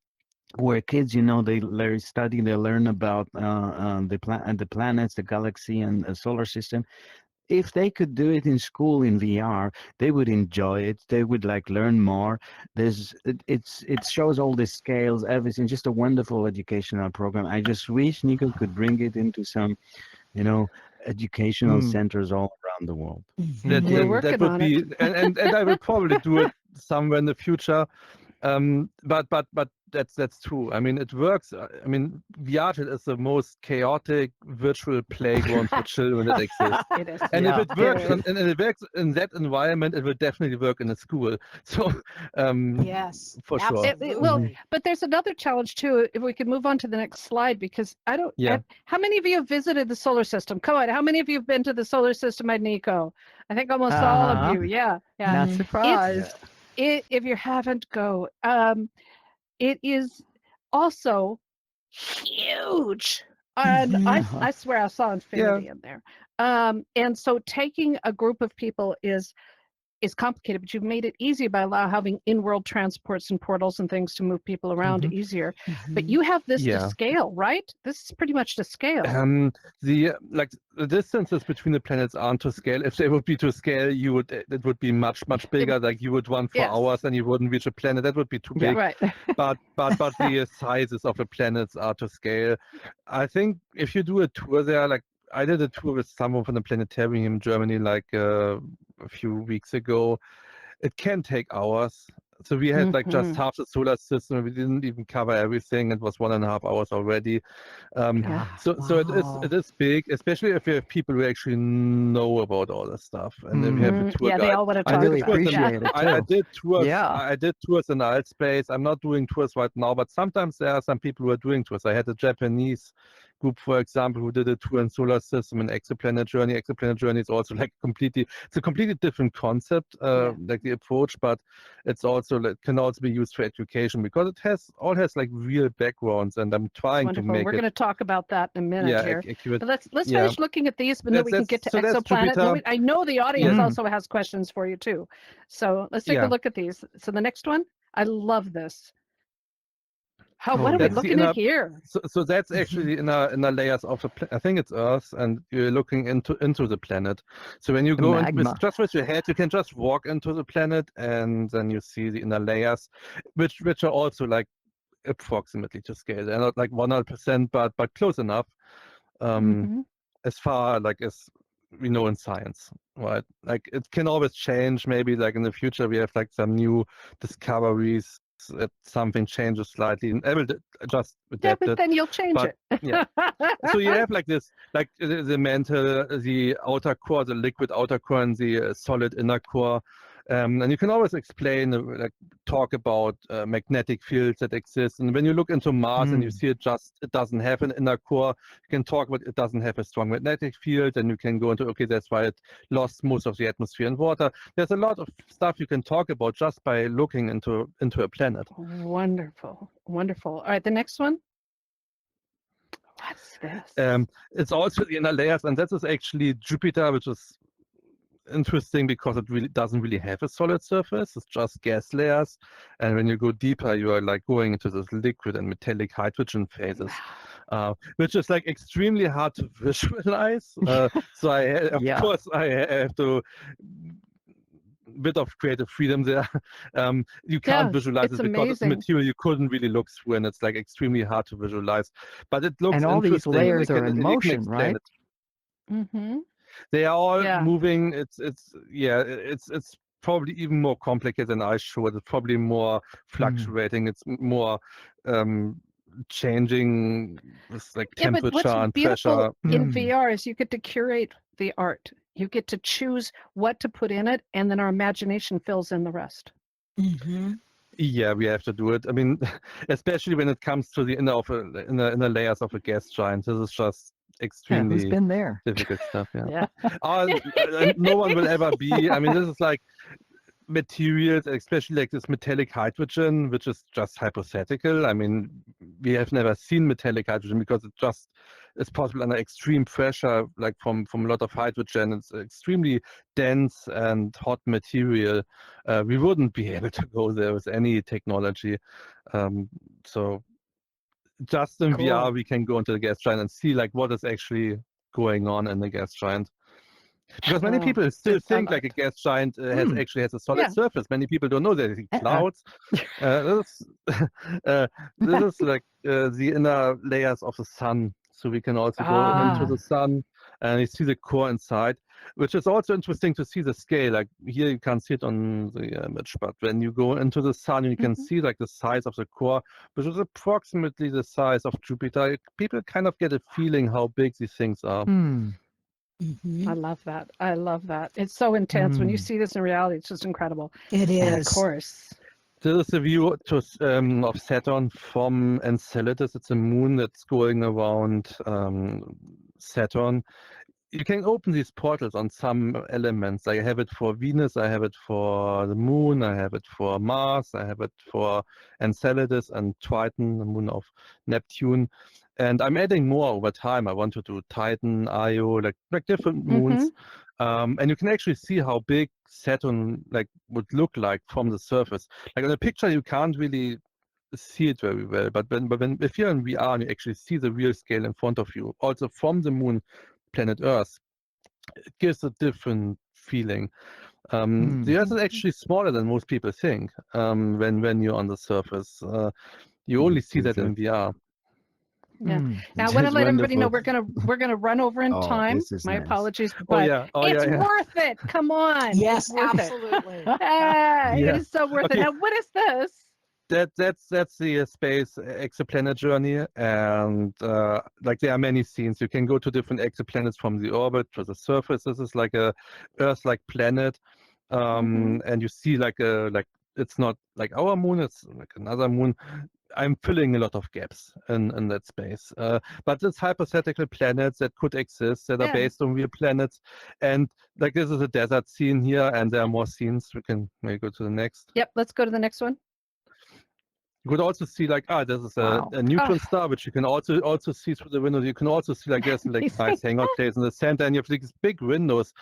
where kids, you know, they study, they learn about the planets, the galaxy, and the solar system. If they could do it in school in VR, they would enjoy it. They would like learn more. It shows all the scales, everything. Just a wonderful educational program. I just wish Niko could bring it into some, you know, educational centers all around the world. We're working that would on be, it. and I will probably do it somewhere in the future. But that's true. I mean, it works. I mean, VR is the most chaotic virtual playground for children that exists. It is. And if it works, is. and it works in that environment, it will definitely work in a school. So, Yes. for sure. Absolutely. But there's another challenge too. If we could move on to the next slide, because I don't. Yeah. How many of you have visited the solar system? Come on. How many of you have been to the solar system at Niko? I think almost all of you. Yeah. Not surprised. If you haven't, go. It is also huge, and I swear I saw infinity in there. And so taking a group of people is complicated, but you've made it easy by having in-world transports and portals and things to move people around easier. But you have this to scale, right? This is pretty much to scale. The distances between the planets aren't to scale. If they would be to scale, it would be much bigger. Like you would run for hours and you wouldn't reach a planet. That would be too big. Right. but the sizes of the planets are to scale. I think if you do a tour there, like I did a tour with someone from the planetarium in Germany like a few weeks ago. It can take hours. So we had like just half the solar system. We didn't even cover everything. It was 1.5 hours already. So it is big, especially if you have people who actually know about all this stuff, and if you have a tour Yeah, guide. they all want to talk. I really about it. appreciate it too. I did tours. Yeah. I did tours in alt space. I'm not doing tours right now, but sometimes there are some people who are doing tours. I had a Japanese group, for example, who did a tour in solar system and exoplanet journey. Exoplanet journey is also like it's a completely different concept, like the approach, but it's also can also be used for education because it has like real backgrounds, and I'm trying to make We're going to talk about that in a minute here. accurate. But let's finish looking at these, and then we can get to exoplanet. Jupiter. I know the audience also has questions for you too. So let's take a look at these. So the next one, I love this. What are we looking at here? So that's actually in the layers of the I think it's Earth, and you're looking into the planet. So when you go in with your head, you can just walk into the planet, and then you see the inner layers, which are also like approximately to scale. They're not like 100%, but close enough. As far like as we know in science, right? Like it can always change. Maybe like in the future we have like some new discoveries. If something changes slightly, and I will just adapt it. Yeah, but then you'll change it. Yeah. So you have like this, like the mantle, the outer core, the liquid outer core, and the solid inner core. And you can always explain, like talk about magnetic fields that exist. And when you look into Mars and you see it doesn't have an inner core, you can talk about it doesn't have a strong magnetic field, and you can go into, okay, that's why it lost most of the atmosphere and water. There's a lot of stuff you can talk about just by looking into a planet. Wonderful, wonderful. All right, the next one. What's this? It's also the inner layers, and this is actually Jupiter, which is interesting because it really doesn't really have a solid surface. It's just gas layers, and when you go deeper, you are like going into this liquid and metallic hydrogen phases, which is like extremely hard to visualize. So of course I have to bit of creative freedom there. You can't visualize it because it's material you couldn't really look through, and it's like extremely hard to visualize. But it looks and all these interesting. layers are in motion, right? They are all moving. It's probably even more complicated than I showed. It's probably more fluctuating. It's more changing, this like temperature and pressure. In VR is you get to curate the art. You get to choose what to put in it, and then our imagination fills in the rest. Yeah, we have to do it. I mean, especially when it comes to the inner layers of a gas giant. This is just extremely who's been there? Difficult stuff. Yeah. No one will ever be. I mean, this is like materials, especially like this metallic hydrogen, which is just hypothetical. I mean, we have never seen metallic hydrogen because it's possible under extreme pressure, like from a lot of hydrogen. It's extremely dense and hot material. We wouldn't be able to go there with any technology. So just in VR, we can go into the gas giant and see like what is actually going on in the gas giant. Because many people still think like a gas giant actually has a solid surface. Many people don't know that it's clouds. This is like the inner layers of the sun. So we can also go into the sun and you see the core inside, which is also interesting to see the scale. Like here you can't see it on the image, but when you go into the sun, you can see like the size of the core, which is approximately the size of Jupiter. People kind of get a feeling how big these things are. I love that. I love that. It's so intense. When you see this in reality, it's just incredible. It is. And of course. This is a view of Saturn from Enceladus. It's a moon that's going around Saturn. You can open these portals on some elements. I have it for Venus, I have it for the moon, I have it for Mars, I have it for Enceladus and Triton, the moon of Neptune. And I'm adding more over time. I want to do Titan, Io, like different moons. And you can actually see how big Saturn would look like from the surface. Like on a picture, you can't really see it very well. But if you're in VR and you actually see the real scale in front of you, also from the moon, planet Earth, it gives a different feeling. The Earth is actually smaller than most people think when you're on the surface. You only see that in VR. Yeah. Mm. Now I want to Just let everybody know wonderful. we're gonna run over in Oh, time. this is My nice. apologies, Oh but yeah. Oh it's yeah. Yeah. worth it. Come on. Yes, it's worth absolutely. it. It Yeah. is so worth it. Okay. Now, what is this? That's the space exoplanet journey, and like there are many scenes. You can go to different exoplanets from the orbit to the surface. This is like a Earth-like planet, and you see like it's not like our moon. It's like another moon. I'm filling a lot of gaps in that space. But it's hypothetical planets that could exist that are Yeah. based on real planets, and like this is a desert scene here, and there are more scenes. We can maybe go to the next. Yep. Let's go to the next one. You could also see like this is Wow. a neutron star, which you can also see through the windows. You can also see like there's like nice hangout place in the center, and you have these big windows,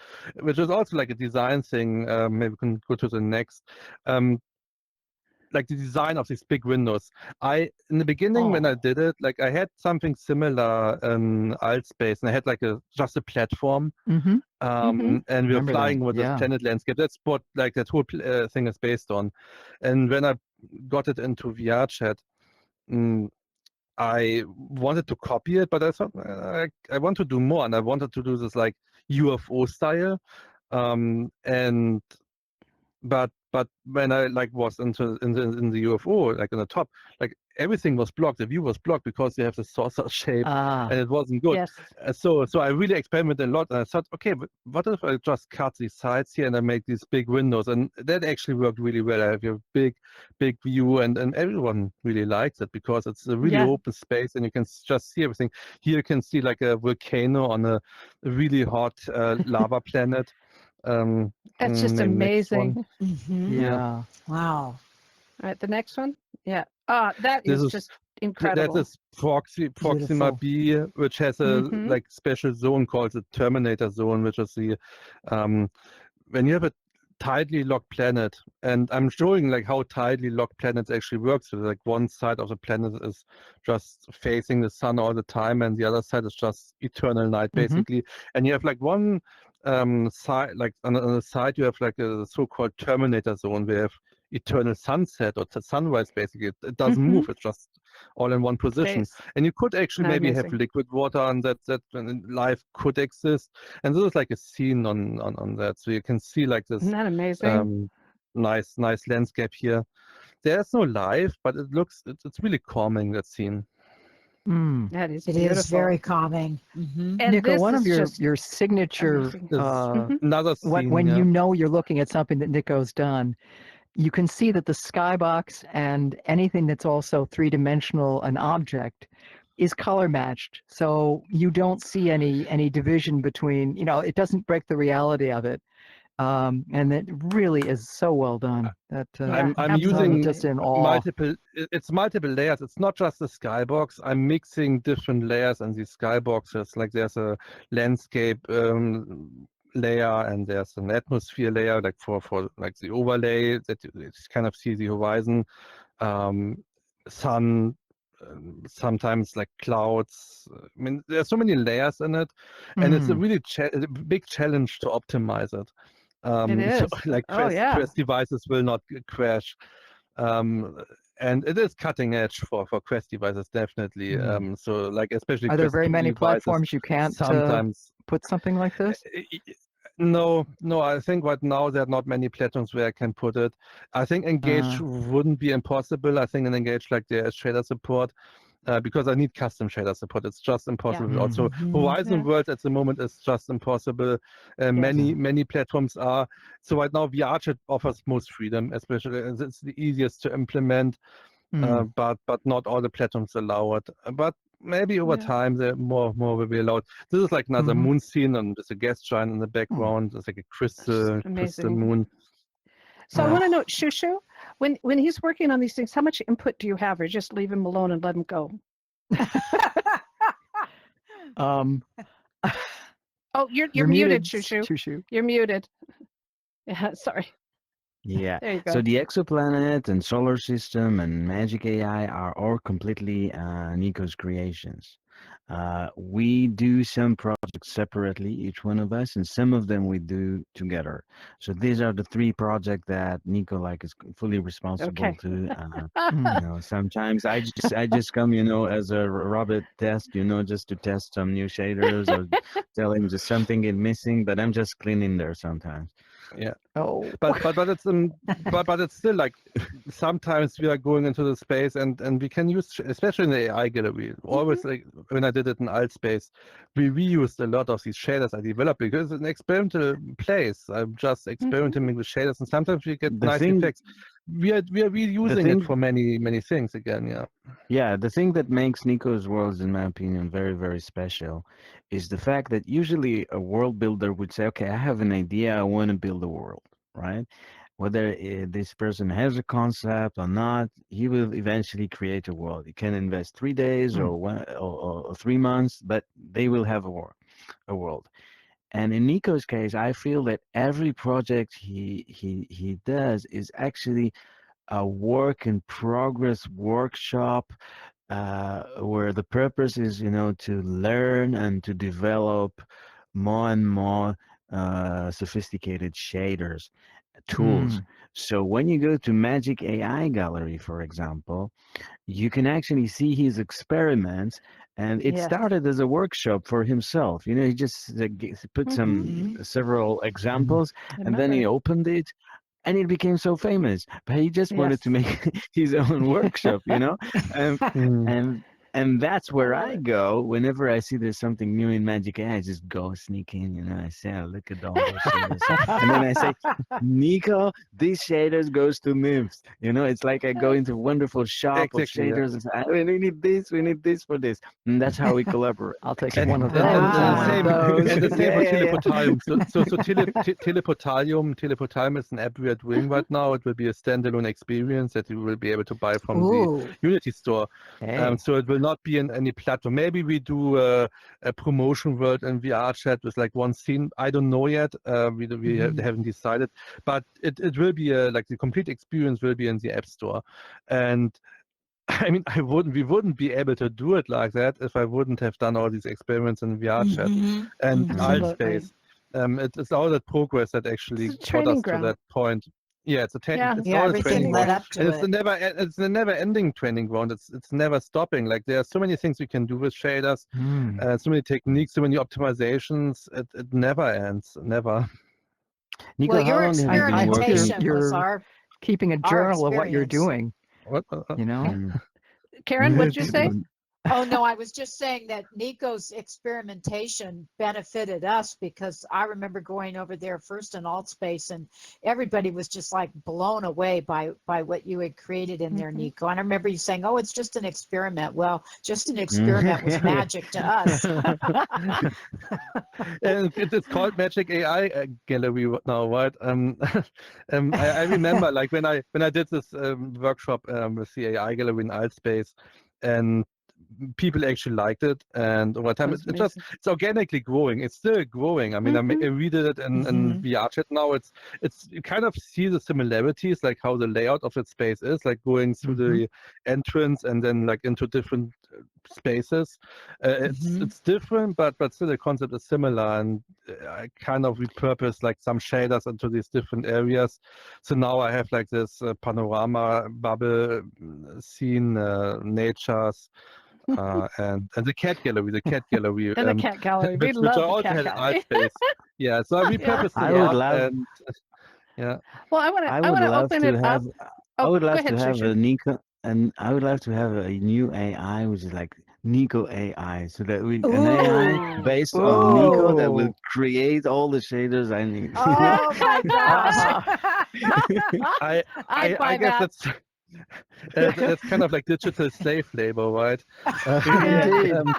which is also like a design thing. Maybe we can go to the next. Like the design of these big windows. In the beginning when I did it, like I had something similar in Altspace, and I had like just a platform. Mm-hmm. And we were Remember flying that, with yeah. this planet landscape. That's what like that whole thing is based on. And when I got it into VR chat, I wanted to copy it, but I thought I want to do more, and I wanted to do this like UFO style. And but when I like was in the UFO, like on the top, like everything was blocked. The view was blocked because they have the saucer shape, and it wasn't good. Yes. So I really experimented a lot, and I thought, okay, but what if I just cut these sides here and I make these big windows? And that actually worked really well. I have a big view, and everyone really likes it because it's a really open space, and you can just see everything. Here you can see like a volcano on a really hot lava planet. That's just maybe next one. amazing. Yeah. Wow. All right, the next one. Yeah. That This is is just incredible. That is Proxima Beautiful. B, which has a Mhm. like special zone called the Terminator zone, which is the when you have a tidally locked planet, and I'm showing like how tidally locked planets actually work. So like one side of the planet is just facing the sun all the time, and the other side is just eternal night, basically. And you have like one side, like on the side, you have like a so-called Terminator zone where you have eternal sunset or sunrise. Basically, it doesn't move; it's just all in one position. Space. And you could actually Not maybe have amazing. liquid water, and that life could exist. And this is like a scene on that, so you can see like this Isn't that amazing? nice landscape here. There's no life, but it's really calming, that scene. Mm. That is It beautiful. is very calming. Mm-hmm. And Niko, this one is of your just signature amazing. This is Mhm. another scene. when yeah. you know you're looking at something that Niko's done, you can see that the skybox and anything that's also three-dimensional, an object, is color matched. So you don't see any division between, it doesn't break the reality of it. And it really is so well done. That Yeah, I'm absolutely. using just in awe. multiple. It's multiple layers. It's not just the skybox. I'm mixing different layers in these skyboxes. Like there's a landscape layer, and there's an atmosphere layer, like for like the overlay that you kind of see the horizon, sun. Sometimes like clouds. I mean, there's so many layers in it, and it's a really a big challenge to optimize it. It So is. like Oh, yeah. Quest devices will not crash. And it is cutting edge for Quest devices, definitely. So like especially Are there Quest very 2 many devices, platforms you can't sometimes put something like this? no, I think right now there are not many platforms where I can put it. I think Engage wouldn't be impossible. I think in Engage like there is shader support. Because I need custom shader support. It's just impossible. Also, Horizon Worlds at the moment is just impossible. Many platforms are. So right now, VRChat offers most freedom, especially it's the easiest to implement. But not all the platforms allow it. But maybe over time, more will be allowed. This is like another moon scene, and there's a gas giant in the background. It's like a crystal moon. So I want to know, Shushu, when he's working on these things, how much input do you have, or just leave him alone and let him go? Oh, you're muted, Shushu. Shushu. You're muted. Yeah, sorry. Yeah. There you go. So the exoplanet and solar system and magic AI are all completely Niko's creations. We do some projects separately, each one of us, and some of them we do together. So these are the three projects that Nico like is fully responsible Okay. to. Mm. Sometimes I just come, as a Robert test, just to test some new shaders or tell him just something is missing, but I'm just cleaning there sometimes. Yeah. Oh. But it's but it's still like sometimes we are going into the space and we can use, especially in the AI gallery, always like when I did it in Altspace, we reused a lot of these shaders I developed because it's an experimental place. I'm just experimenting with shaders and sometimes we get The nice thing, effects. We are the reusing it thing, for many things again. Yeah. yeah, the thing that makes Nico's worlds, in my opinion, very, very special is the fact that usually a world builder would say, okay, I have an idea, I want to build a world, right? Whether this person has a concept or not, he will eventually create a world. He can invest 3 days or or 3 months, but they will have a world. And in Nico's case, I feel that every project he does is actually a work in progress workshop where the purpose is, to learn and to develop more and more sophisticated shaders, tools. Mm. So when you go to Magic AI Gallery, for example, you can actually see his experiments. And it Yes. started as a workshop for himself. He just put some several examples, I and then he remember. opened it, and it became so famous. But he just wanted to Yes. make his own workshop, and Mm. and and that's I where love I it. go whenever I see there's something new in Magic AI. I just go sneak in, I say, "Oh, look at all those shaders," and then I say, "Nico, these shaders goes to nymphs." It's like I go into a wonderful shop of Exactly. Yeah. shaders and say, "We need this for this," and that's how we collaborate. I'll take And, one of and, and, those and and the one of same those. and the same Yeah, for yeah, yeah. Telepotalium. So Telepotalium is an app we are doing right now. It will be a standalone experience that you will be able to buy from the Ooh. Unity store. Hey. So it will not be in any platform. Maybe we do a promotion world in VR chat with like one scene. I don't know yet. We haven't decided, but it will be like the complete experience will be in the App Store, and I mean, we wouldn't be able to do it like that if I wouldn't have done all these experiments in VR chat and Absolutely. Altspace. It's all that progress that It's actually a got us training to ground. that point. Yeah, Yeah. it's Yeah, all a everything training led ground, up and to it. it's a never-ending training ground. It's never stopping. Like there are so many things we can do with shaders, Mm. so many techniques, so many optimizations. It never ends, never. Nico, Well, how your long have you I been hope working? experimentation was you're keeping a our journal of what you're experience. doing, What? Mm. Karen, what'd you say? Oh, no, I was just saying that Nico's experimentation benefited us because I remember going over there first in Altspace and everybody was just like blown away by what you had created in there, Nico. And I remember you saying, oh, it's just an experiment. Well, just an experiment was Yeah. magic to us. And it's called Magic AI Gallery now, right? I remember like when I did this workshop with the AI Gallery in Altspace, and people actually liked it, and over time That's it's amazing. organically growing. It's still growing. I mean, I redid it in Mhm. VR chat now. It's you kind of see the similarities, like how the layout of its space is, like going through the entrance and then like into different spaces. It's different, but still the concept is similar, and I kind of repurposed like some shaders into these different areas. So now I have like this panorama bubble scene, natures, and the cat gallery, And the cat gallery. We which I love the also cat had in gallery. Altspace. Yeah, so I Yeah. repurposed a I would lot, love and yeah. Well, I I would want to love open to it up. have I Oh, would go love to ahead, have Shushu. a Nico, and I would love to have a new AI which is like Nico AI, so that an AI Ooh. based on Nico that will Oh. create all the shaders I need. Oh my gosh. I I'd I buy guess that. that's kind of like digital slave labor, right? Yeah. Indeed.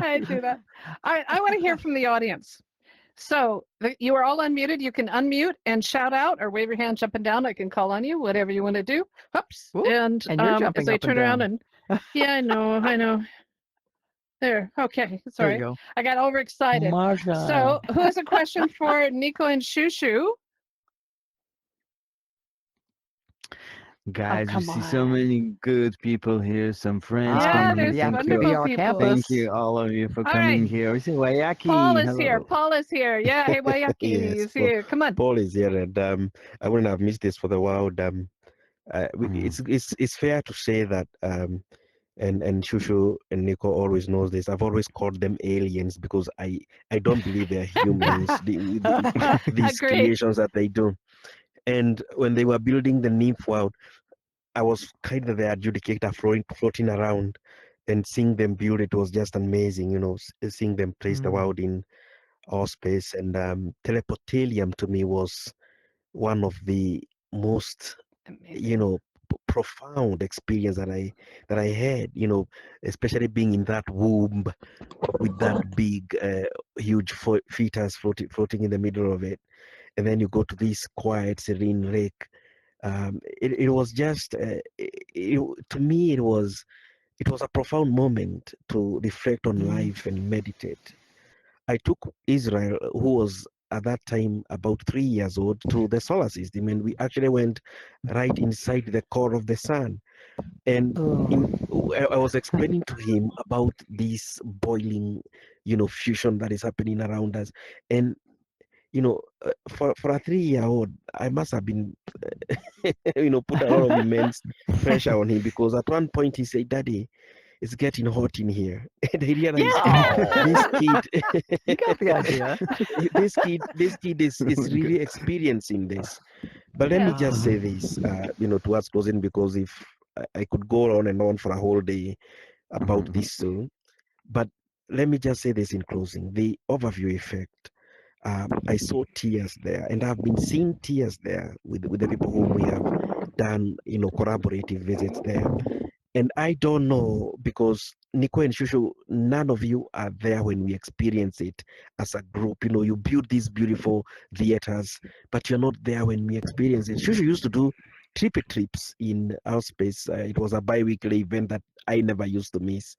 I do that. All right. I want to hear from the audience. So you are all unmuted. You can unmute and shout out or wave your hands up and down. I can call on you, whatever you want to do. Oops. Whoop. And And you're as jumping I up and turn around down. yeah, I know. There. Okay. There you Sorry. go. I got overexcited. Marsha. So who has a question for Niko and Shushu? Guys, we come see so on. many good people here, some friends Yeah, coming here. there's Yeah, Thank the you. wonderful VR people. Thank campus. you, all of you, for All coming right. here. We say Paul Wayaki. is here. Hello. Paul is here. Yeah, hey Wayaki Yes, is here. Come on. Paul is here, and I wouldn't have missed this for the world. Mm. It's fair to say that and Shushu and Nico always knows this. I've always called them aliens because I don't believe they're humans. These Agree. creations that they do. And when they were building the nymph world, I was kind of the adjudicator floating around and seeing them build it was just amazing, seeing them place the world in our space. And Teleportalium to me was one of the most, Amazing. profound experience that I had, especially being in that womb with that big, huge fetus floating in the middle of it. And then you go to this quiet, serene lake. It was just, to me, it was a profound moment to reflect on life and meditate. I took Israel, who was at that time about 3 years old, to the solar system, and we actually went right inside the core of the sun. And in, I was explaining to him about this boiling, fusion that is happening around us. And for a 3-year-old, I must have been, put a lot of immense pressure on him because at one point he said, "Daddy, it's getting hot in here." And I realized this Oh, kid, you got the idea. this kid is really experiencing this. But let me Yeah. just say this, towards closing, because if I could go on and on for a whole day about this soon, but let me just say this in closing: the overview effect. I saw tears there, and I've been seeing tears there with the people whom we have done, collaborative visits there. And I don't know because Niko and Shushu, none of you are there when we experience it as a group. You build these beautiful theaters, but you're not there when we experience it. Shushu used to do trips in our space. It was a bi-weekly event that I never used to miss.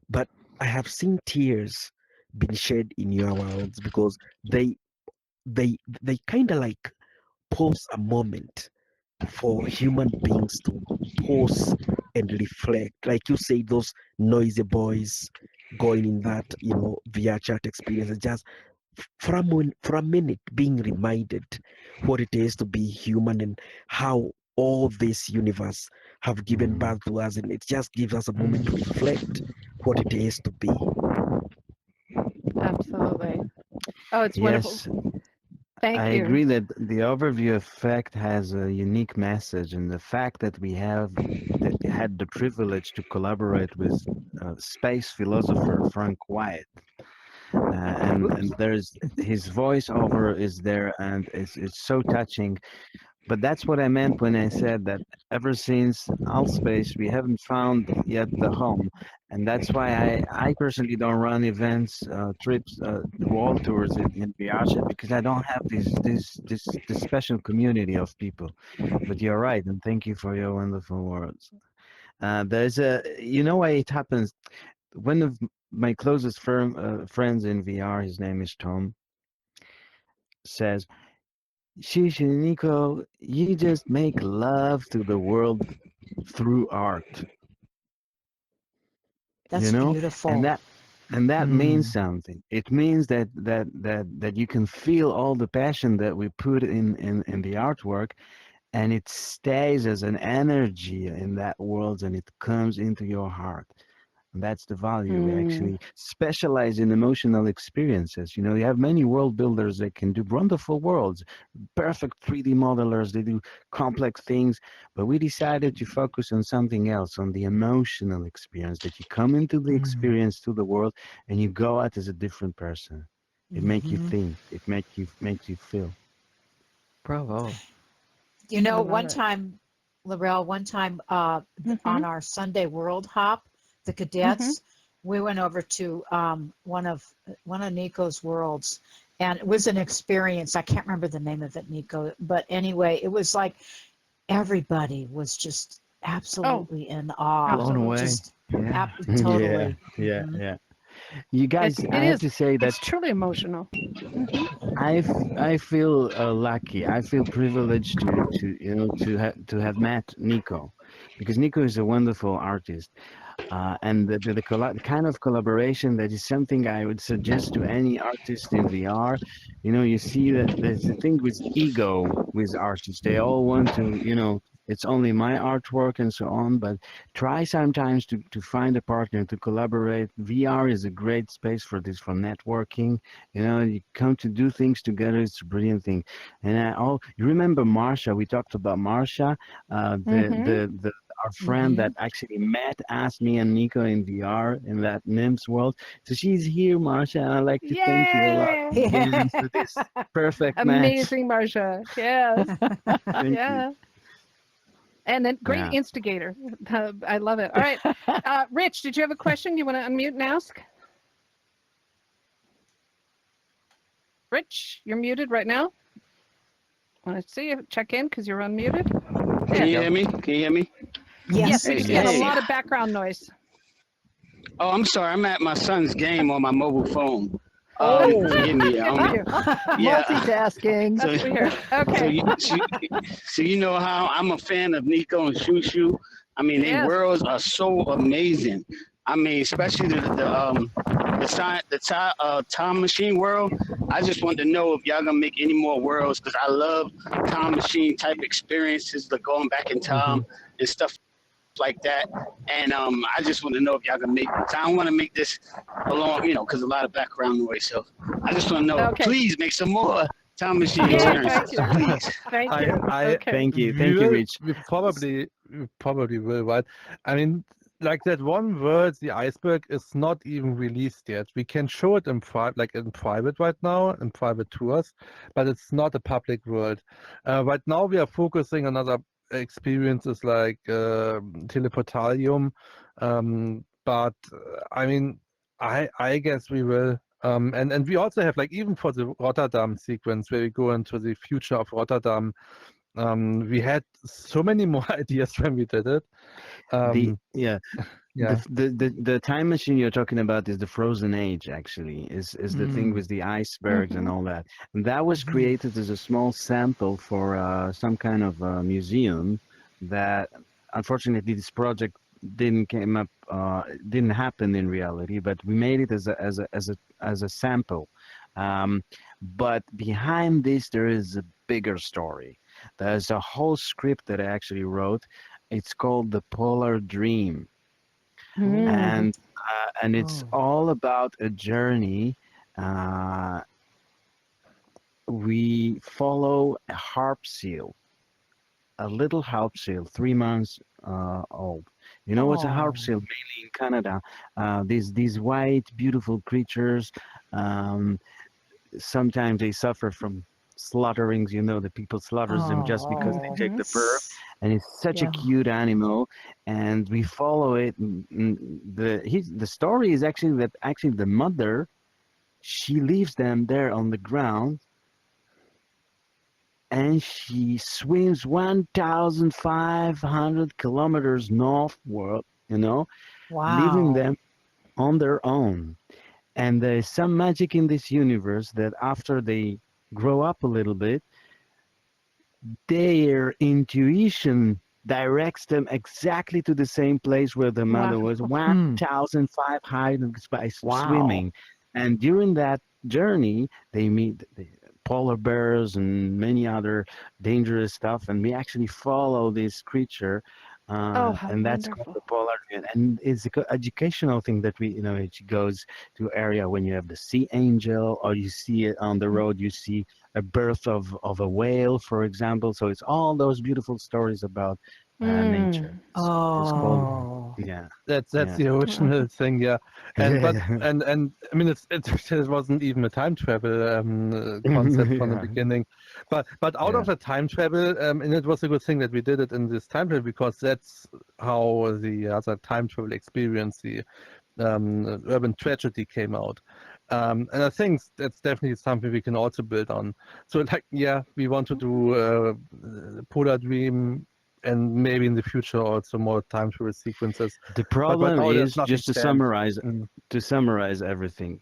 But I have seen tears being shed in your worlds because they they kind of like pause a moment for human beings to pause and reflect. Like you say, those noisy boys going in that, VR chat experience, just for a minute being reminded what it is to be human and how all this universe have given birth to us, and it just gives us a moment to reflect what it is to be. Absolutely. Oh, it's wonderful. Yes, Thank I you. agree that the overview effect has a unique message, and the fact that we had the privilege to collaborate with space philosopher Frank White, and there's his voiceover is there, and it's so touching. But that's what I meant when I said that ever since Allspace, we haven't found yet the home. And that's why I personally don't run events, trips, wall tours in Viaje because I don't have this special community of people. But you're right, and thank you for your wonderful words. There's you know why it happens? One of my closest friends in VR, his name is Tom, says, Shushu, Nico, you just make love to the world through art, That's and beautiful. that means something. It means that you can feel all the passion that we put in the artwork, and it stays as an energy in that world, and it comes into your heart. And that's the value. We Mm. actually specialize in emotional experiences. You have many world builders that can do wonderful worlds, perfect 3D modelers, they do complex things, but we decided to focus on something else, on the emotional experience, that you come into the experience to the world and you go out as a different person. It makes you Hmm. think, it makes you feel. Bravo. I love One it. time, Laurel, one time Mm-hmm. on our Sunday World Hop, the Mm-hmm. cadets, we went over to one of Nico's worlds, and it was an experience. I can't remember the name of it, Nico, but anyway, it was like everybody was just Oh, absolutely in awe. Blown absolutely. away. Just Yeah. Yeah, totally. yeah, Hmm. yeah. You guys, It I have is. to say that It's truly emotional. I feel lucky. I feel privileged to to have met Nico, because Nico is a wonderful artist, and the kind of collaboration that is something I would suggest to any artist in VR. You know, you see that there's a thing with ego with artists. They all want to, it's only my artwork and so on. But try sometimes to find a partner to collaborate. VR is a great space for this, for networking. You know, you come to do things together. It's a brilliant thing. And you remember Marsha? We talked about Marsha, the our friend that actually met us, me and Nico in VR in that NIMS world. So she's here, Marsha, and I'd like to thank you a lot Yay! again for this perfect match. Amazing, Marcia. Yes. Thank Yeah. And then great Yeah. instigator. I love it. All right. Rich, did you have a question you want to unmute and ask? Rich, you're muted right now. Want to see you? Check in because you're unmuted. Can you hear me? Can you hear me? Yes, we Hey, just get a hey. lot of background noise. Oh, I'm sorry. I'm at my son's game on my mobile phone. Oh. Forgive me. Thank you. Yeah. Multitasking. That's weird. So Okay. you know how I'm a fan of Niko and Shushu. I mean, their Yes. worlds are so amazing. I mean, especially the time machine world. I just want to know if y'all gonna make any more worlds, because I love time machine type experiences, like going back in time and stuff like that. And I just want to know if y'all can make. I don't want to make this alone, because a lot of background noise. So I just want to know. Okay. Please make some more time machine Yeah, experiences, thank you. please. Thank you. Okay. Thank you, Rich. We probably will, right? I mean, like that one word, the iceberg, is not even released yet. We can show it in private right now, in private tours, but it's not a public world. Right now, we are focusing on other experiences like teleportarium, but I mean, I guess we will. And we also have, like, even for the Rotterdam sequence where we go into the future of Rotterdam, we had so many more ideas when we did it. Yeah. Yeah. The time machine you're talking about is the Frozen Age, actually, is the thing with the icebergs and all that. And that was created as a small sample for some kind of museum that, unfortunately, this project didn't happen in reality, but we made it as a sample. But behind this, there is a bigger story. There's a whole script that I actually wrote. It's called The Polar Dream. And it's all about a journey. We follow a harp seal, a little harp seal, 3 months old. You know what's a harp seal? Mainly in Canada. These white, beautiful creatures. Sometimes they suffer from slaughterings. You know, the people slaughters them just because they take the fur. And it's such a cute animal, and we follow it. The story is actually that the mother, she leaves them there on the ground, and she swims 1,500 kilometers northward, leaving them on their own. And there's some magic in this universe that after they grow up a little bit, their intuition directs them exactly to the same place where the mother was, 1,500 by swimming. And during that journey, they meet the polar bears and many other dangerous stuff. And we actually follow this creature. And that's called the polar dream. And it's an educational thing that it goes to area when you have the sea angel, or you see it on the road, you see a birth of a whale, for example. So it's all those beautiful stories about nature. It's called, That's the original thing, yeah. And I mean, it wasn't even a time travel concept from the beginning, but out of the time travel, and it was a good thing that we did it in this time travel, because that's how the other time travel experience, the urban tragedy, came out. And I think that's definitely something we can also build on. So, like, we want to do Polar Dream and maybe in the future also more time series sequences. The But problem now there's is, nothing just to stands. summarize everything,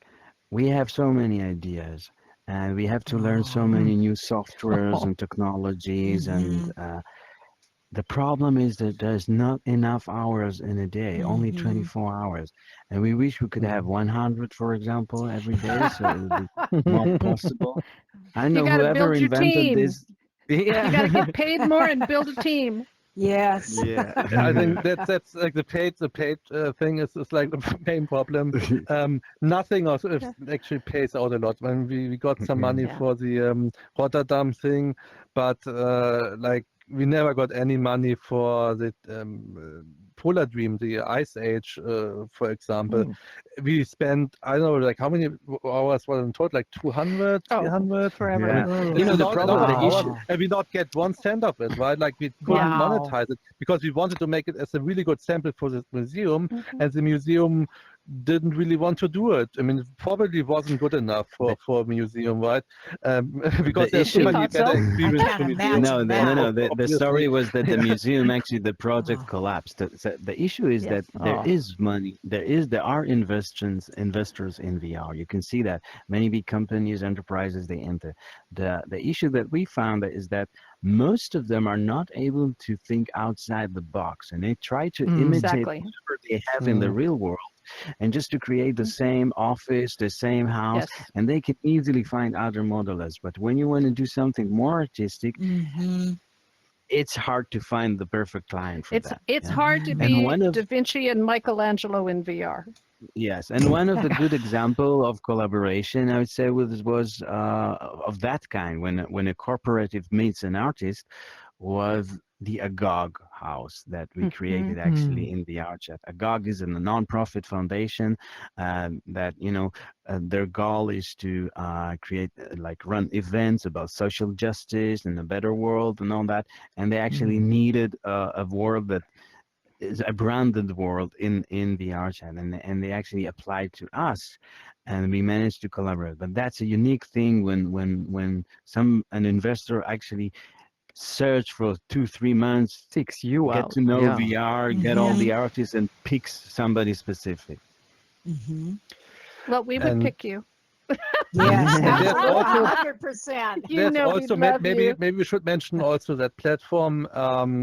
we have so many ideas, and we have to learn so many new softwares and technologies, and the problem is that there's not enough hours in a day, only 24 hours. And we wish we could have 100, for example, every day, so it would be more possible. I You know got to whoever build your invented team. this. You got to Yeah. get paid more and build a team. Yes. Yeah. I think that's like the paid thing is like the main problem. Nothing else actually pays out a lot. When we got some money Yeah. for the Rotterdam thing, but like we never got any money for the Polar Dream, the Ice Age, for example. We spent, I don't know, like how many hours was in total? Like 200, Oh, 300? forever. Yeah. It's You know, a the lot, problem, lot the of hours, issue, and we not get 1 cent of it, right? Like we couldn't Wow. monetize it because we wanted to make it as a really good sample for the museum, Mhm. and the museum didn't really want to do it. I mean, it probably wasn't good enough for a museum, right? Because there's so issue- many Thought better so? experience can't for museums. imagine no. that. The story was that the museum, actually, the project collapsed. The issue is that Yes. there is money. There are investors in VR. You can see that many big companies, enterprises, they enter. The issue that we found is that most of them are not able to think outside the box, and they try to imitate Exactly. whatever they have in the real world, and just to create the same office, the same house, Yes. and they can easily find other modelers. But when you want to do something more artistic, it's hard to find the perfect client for that. It's yeah? hard to And be one of Da Vinci and Michelangelo in VR. Yes, and one of the good example of collaboration, I would say, was of that kind, when a corporative meets an artist, was the Agog house that we created actually in the Archat. Agog is a non-profit foundation that, their goal is to create, run events about social justice and a better world and all that. And they actually needed a world that is a branded world in the Archat, and they actually applied to us, and we managed to collaborate. But that's a unique thing when an investor actually search for 2-3 months, Seeks you get out. to know Yeah. VR, get all the artists, and picks somebody specific. Well, we would And pick you. Yes. And there's also 100%. You there's know we'd also love maybe you. we should mention also that platform.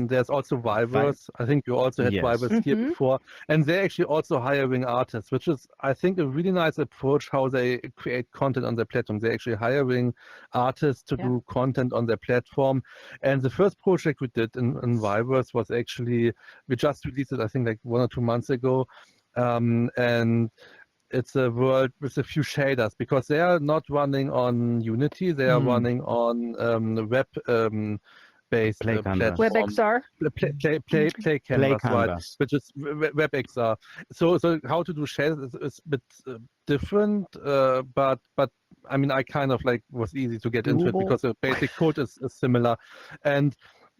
There's also VRiverse. I think you also had Yes. VRiverse here before, and they're actually also hiring artists, which is I think a really nice approach how they create content on their platform. They're actually hiring artists to do content on their platform. And the first project we did in VRiverse was actually we just released it I think like 1 or 2 months ago, and it's a world with a few shaders because they are not running on Unity. They are running on web based Play Canvas. platform. WebXR. Play Canvas, right? Canvas. Which is WebXR. So how to do shaders is a bit different, but I mean I kind of like was easy to get into it because the basic code is similar, and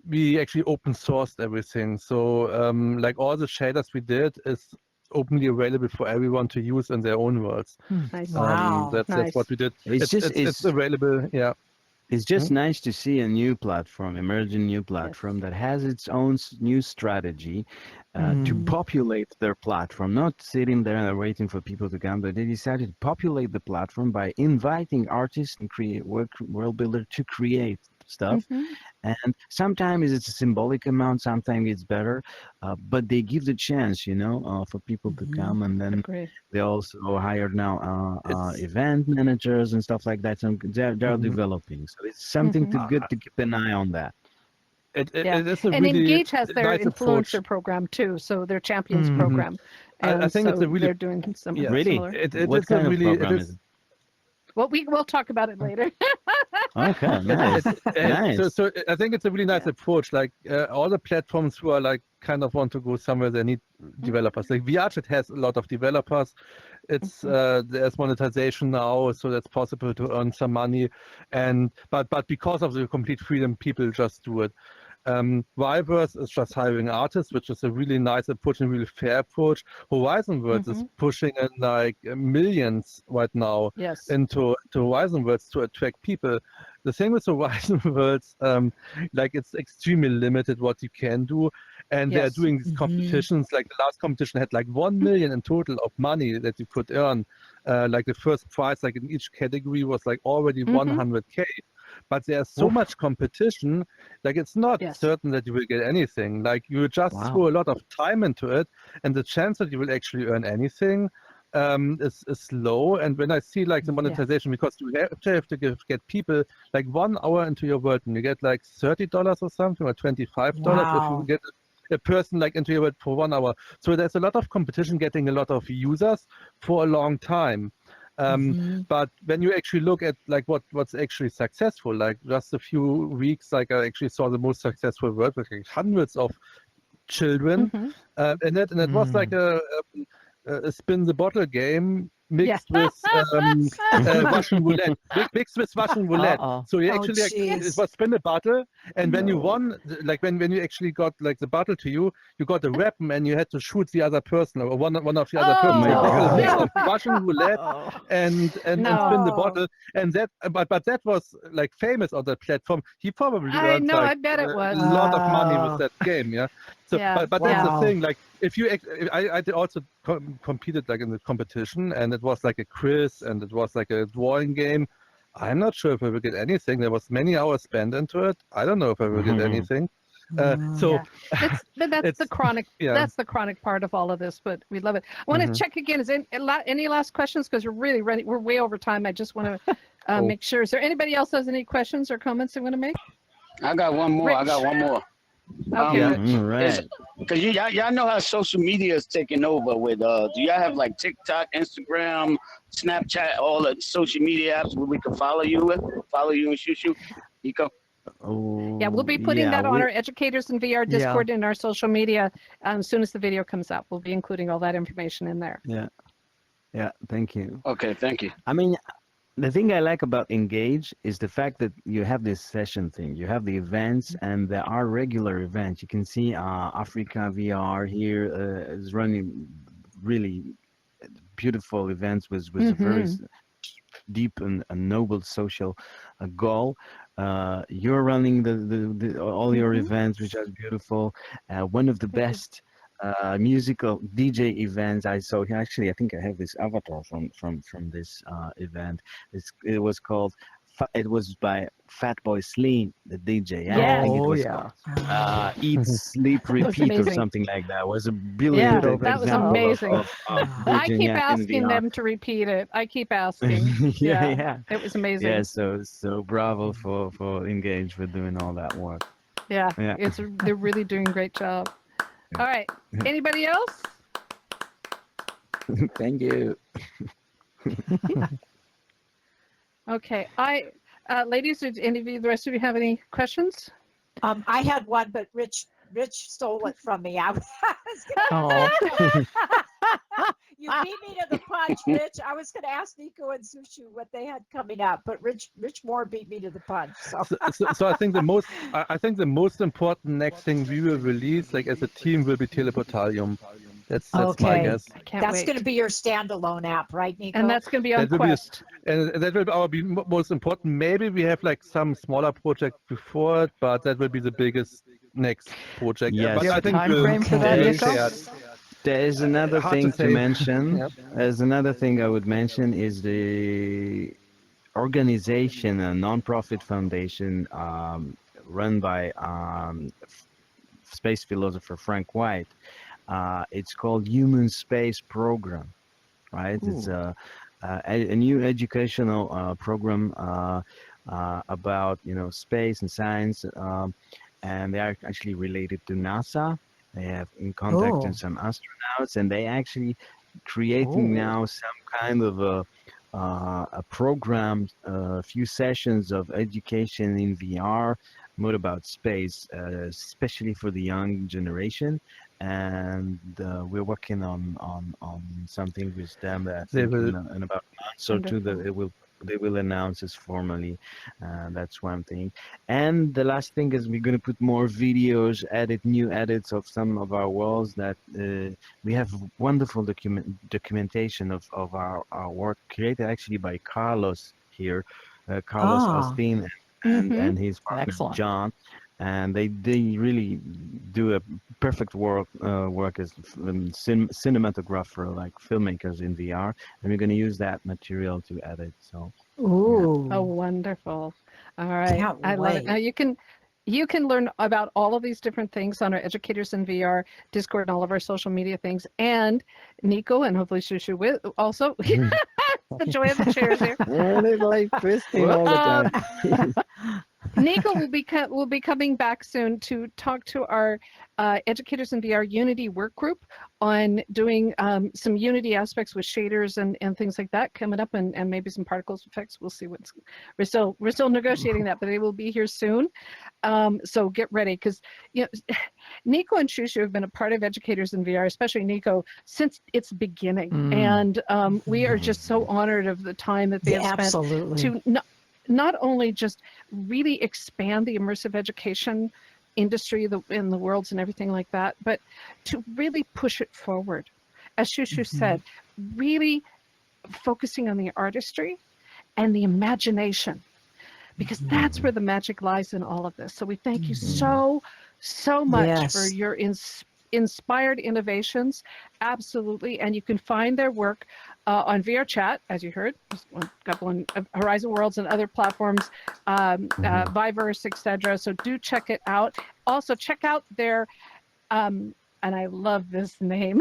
we actually open sourced everything. So like all the shaders we did is openly available for everyone to use in their own worlds. Nice. Wow. That's what we did. It's available. Yeah. It's just nice to see a new platform, emerging new platform that has its own new strategy to populate their platform, not sitting there and waiting for people to come, but they decided to populate the platform by inviting artists and world builder to create stuff. And sometimes it's a symbolic amount, sometimes it's better, but they give the chance, for people to come, and then they also hired now event managers and stuff like that. So they're developing, so it's something good to keep an eye on that. It is a and really Engage has their nice influencer approach. program too, so their champions program. And I think so it's a really they're doing some Really? similar. What kind of program is it? Well, we'll talk about it later. Okay, nice. Nice. So I think it's a really nice approach. Like all the platforms who are like kind of want to go somewhere, they need developers. Like VRChat has a lot of developers. It's there's monetization now, so that's possible to earn some money. And but because of the complete freedom, people just do it. VRiverse is just hiring artists, which is a really nice approach and really fair approach. Horizon Worlds is pushing in like millions right now Yes. into Horizon Worlds to attract people. the thing with Horizon Worlds, like it's extremely limited what you can do, and they're Yes. doing these competitions. Like the last competition had like 1 million in total of money that you could earn. Like the first prize, like in each category, was like already 100K. But there's so much competition, like it's not Yes. certain that you will get anything. Like you just throw a lot of time into it, and the chance that you will actually earn anything is low. And when I see like the monetization, because you have to get people like 1 hour into your world, and you get like $30 or something, or $25 if you get a person like into your world for 1 hour. So there's a lot of competition getting a lot of users for a long time. But when you actually look at like what's actually successful, like just a few weeks, like I actually saw the most successful world with like hundreds of children in it, and it was like a spin the bottle game mixed with Russian roulette, mixed with Russian roulette. So you actually it was spin a bottle, and when you won, like when you actually got like the bottle to you, you got a weapon and you had to shoot the other person or one of the other persons. So it was a mix of Russian roulette and spin the bottle, and that but that was like famous on that platform. He probably earned like I bet it was a lot of money with that game, yeah. So, but that's the thing. Like, if you, I also competed like in the competition, and it was like a quiz, and it was like a drawing game. I'm not sure if I will get anything. There was many hours spent into it. I don't know if I will get anything. So, that's the chronic. That's the chronic part of all of this. But we love it. I want to check again. Is any last questions? Because we're really ready. We're way over time. I just want to make sure. Is there anybody else has any questions or comments they want to make? I got one more. Okay. All right. Because y'all know how social media is taking over with do y'all have like TikTok, Instagram, Snapchat, all the social media apps where we can follow you and Shushu? Niko? Yeah, we'll be putting that on our Educators in VR Discord and our social media as soon as the video comes out. We'll be including all that information in there. Yeah, thank you. Okay, thank you. I mean, the thing I like about Engage is the fact that you have this session thing. You have the events, and there are regular events. You can see Africa VR here is running really beautiful events with a very deep and noble social goal. You're running all your events, which are beautiful. One of the best musical DJ events I saw here. Actually, I think I have this avatar from this event. It was called. It was by Fatboy Slim, the DJ. I think it was called, Eat, Sleep, Repeat, or something like that. It was a brilliant that was example amazing. of I DJing keep in asking VR. them to repeat it. I keep asking. It was amazing. Yeah, so bravo for Engage for doing all that work. Yeah. They're really doing a great job. All right. Anybody else? Thank you. Okay. Ladies, did any of you, the rest of you have any questions? I had one, but Rich stole it from me. You beat me to the punch, Rich. I was going to ask Niko and Shushu what they had coming up, but Rich Moore beat me to the punch. So I think the most important next thing we will release, like as a team, will be Teleportalium. That's my guess. That's going to be your standalone app, right, Niko? And that's going to be on Quest. And that will be most important. Maybe we have like some smaller project before it, but that will be the biggest next project. Yes. But I think time frame for that, Niko? There is another thing to mention. Yep. There's another thing I would mention is the organization, a non-profit foundation run by space philosopher Frank White. It's called Human Space Program, right? Ooh. It's a new educational program about space and science, and they are actually related to NASA. They have in contact some astronauts, and they actually creating now some kind of a program, a few sessions of education in VR, more about space, especially for the young generation. And we're working on something with them that in about a month or two that they will announce this formally. That's one thing. And the last thing is we're going to put more videos, new edits of some of our worlds that we have wonderful documentation of our work created actually by Carlos here, Carlos Austin and his partner Excellent. John, and they really do a perfect work as cinematographer, like filmmakers in VR, and we're going to use that material to edit. So Ooh. Oh, wonderful. All right. Can't I love it. Now wait. you can learn about all of these different things on our Educators in VR Discord and all of our social media things. And Niko and hopefully Shushu with also the joy of the chairs here. we're like twisting all the Um, time. Niko will be coming back soon to talk to our Educators in VR Unity work group on doing some Unity aspects with shaders and things like that coming up, and maybe some particles effects. We'll see what's we're still negotiating that, but they will be here soon. So get ready, because Niko and Shushu have been a part of Educators in VR, especially Niko, since its beginning, and we are just so honored of the time that they have spent Absolutely. to not only just really expand the immersive education industry in the worlds and everything like that, but to really push it forward. As Shushu said, really focusing on the artistry and the imagination, because that's where the magic lies in all of this. So we thank you so much for Yes. your inspired innovations. Absolutely. And you can find their work on VR Chat, as you heard, a couple on Horizon Worlds and other platforms, Viverse, etc. So do check it out. Also check out their, and I love this name,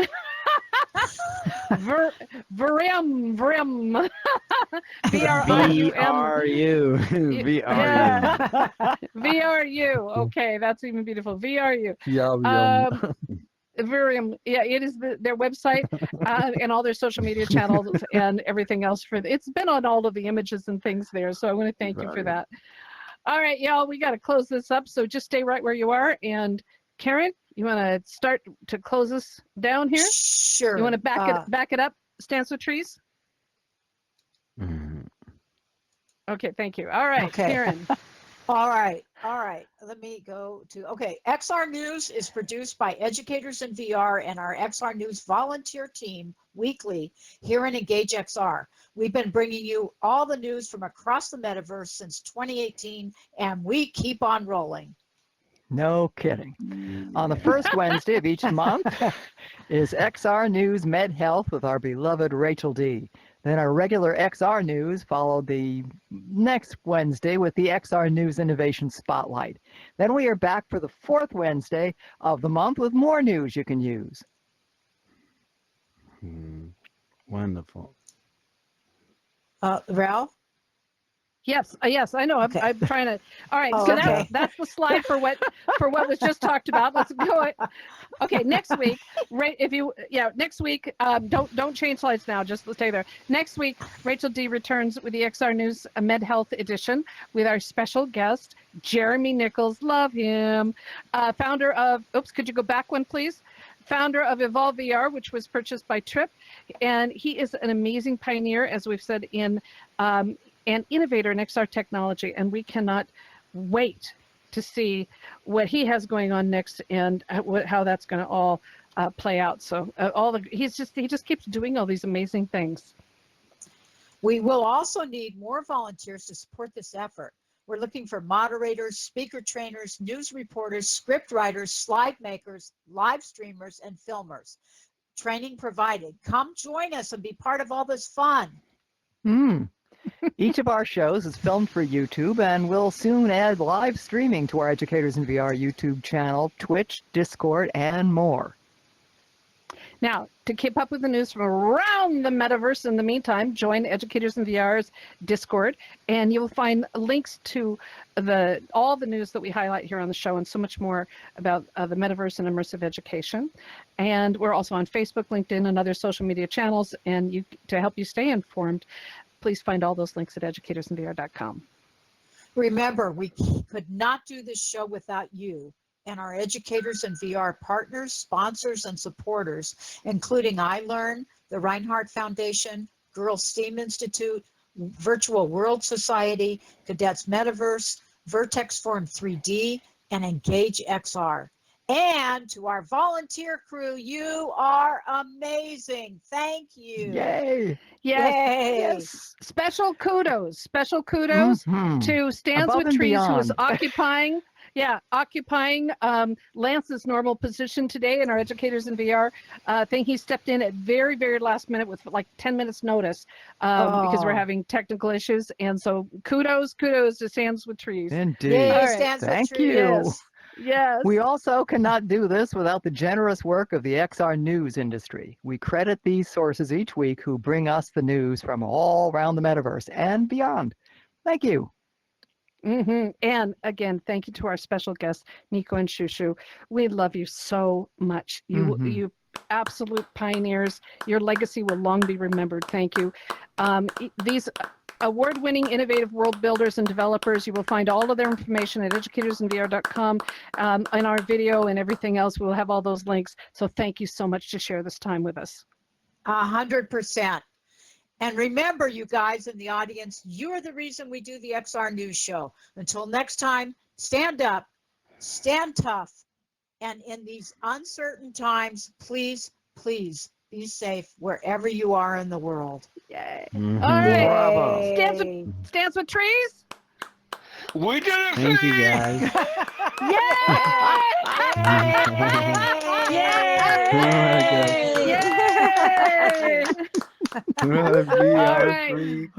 VRium, VRium. VRU. Okay, that's even beautiful. VRU. Yeah. VRium. Yeah, it is their website and all their social media channels and everything else. It's been on all of the images and things there. So I want to thank you for that. All right, y'all, we got to close this up. So just stay right where you are. And Karen, you want to start to close us down here? Sure. You want to back it up? Stance with trees. Okay, thank you. All right, Okay. Karen. All right. Let me go to, XR News is produced by Educators in VR and our XR News volunteer team weekly here in Engage XR. We've been bringing you all the news from across the metaverse since 2018, and we keep on rolling. No kidding. On the first Wednesday of each month is XR News Med Health with our beloved Rachel D. Then our regular XR News followed the next Wednesday with the XR News Innovation Spotlight. Then we are back for the fourth Wednesday of the month with more news you can use. Wonderful. Ralph? Yes, I know. I'm trying to. All right, so that's the slide for what was just talked about. Let's go. Okay, next week, next week. Don't change slides now. Just stay there. Next week, Rachel D returns with the XR News Med Health edition with our special guest Jeremy Nichols. Love him, founder of. Oops, could you go back one, please? Founder of Evolve VR, which was purchased by Trip, and he is an amazing pioneer, as we've said, in an innovator in XR technology, and we cannot wait to see what he has going on next and how that's going to all play out. So he just keeps doing all these amazing things. We will also need more volunteers to support this effort. We're looking for moderators, speaker trainers, news reporters, script writers, slide makers, live streamers, and filmers. Training provided. Come join us and be part of all this fun. Each of our shows is filmed for YouTube, and we'll soon add live streaming to our Educators in VR YouTube channel, Twitch, Discord, and more. Now, to keep up with the news from around the metaverse in the meantime, join Educators in VR's Discord, and you'll find links to all the news that we highlight here on the show and so much more about the metaverse and immersive education. And we're also on Facebook, LinkedIn, and other social media channels. And to help you stay informed, please find all those links at educatorsinvr.com. Remember, we could not do this show without you and our Educators in VR partners, sponsors, and supporters, including iLearn, the Reinhardt Foundation, Girls STEAM Institute, Virtual World Society, Cadets Metaverse, Vertex Forum 3D, and Engage XR. And to our volunteer crew, you are amazing. Thank you. Yay! Yes. Yay. Yes. Special kudos Mhm. to Stands Above with and Trees, who is beyond. occupying Lance's normal position today in our Educators in VR thing. He stepped in at very, very last minute with like 10 minutes notice because we're Oh. having technical issues. And so kudos to Stands with Trees. Indeed. Yay, All right. Stands with Thank Trees. you. Yes. We also cannot do this without the generous work of the XR news industry. We credit these sources each week who bring us the news from all around the metaverse and beyond. Thank you. And again, thank you to our special guests, Niko and Shushu. We love you so much. You absolute pioneers. Your legacy will long be remembered. Thank you. These award-winning innovative world builders and developers, you will find all of their information at educatorsinvr.com in our video and everything else. We'll have all those links. So thank you so much to share this time with us. 100%. And remember, you guys in the audience, you're the reason we do the XR News Show. Until next time, stand up, stand tough, and in these uncertain times, please, please be safe wherever you are in the world. Yay. Mhm. All right. Bravo. Stands with Trees. We did it. Thank you, guys. Yay! Oh my God. Yay! VR right. freak.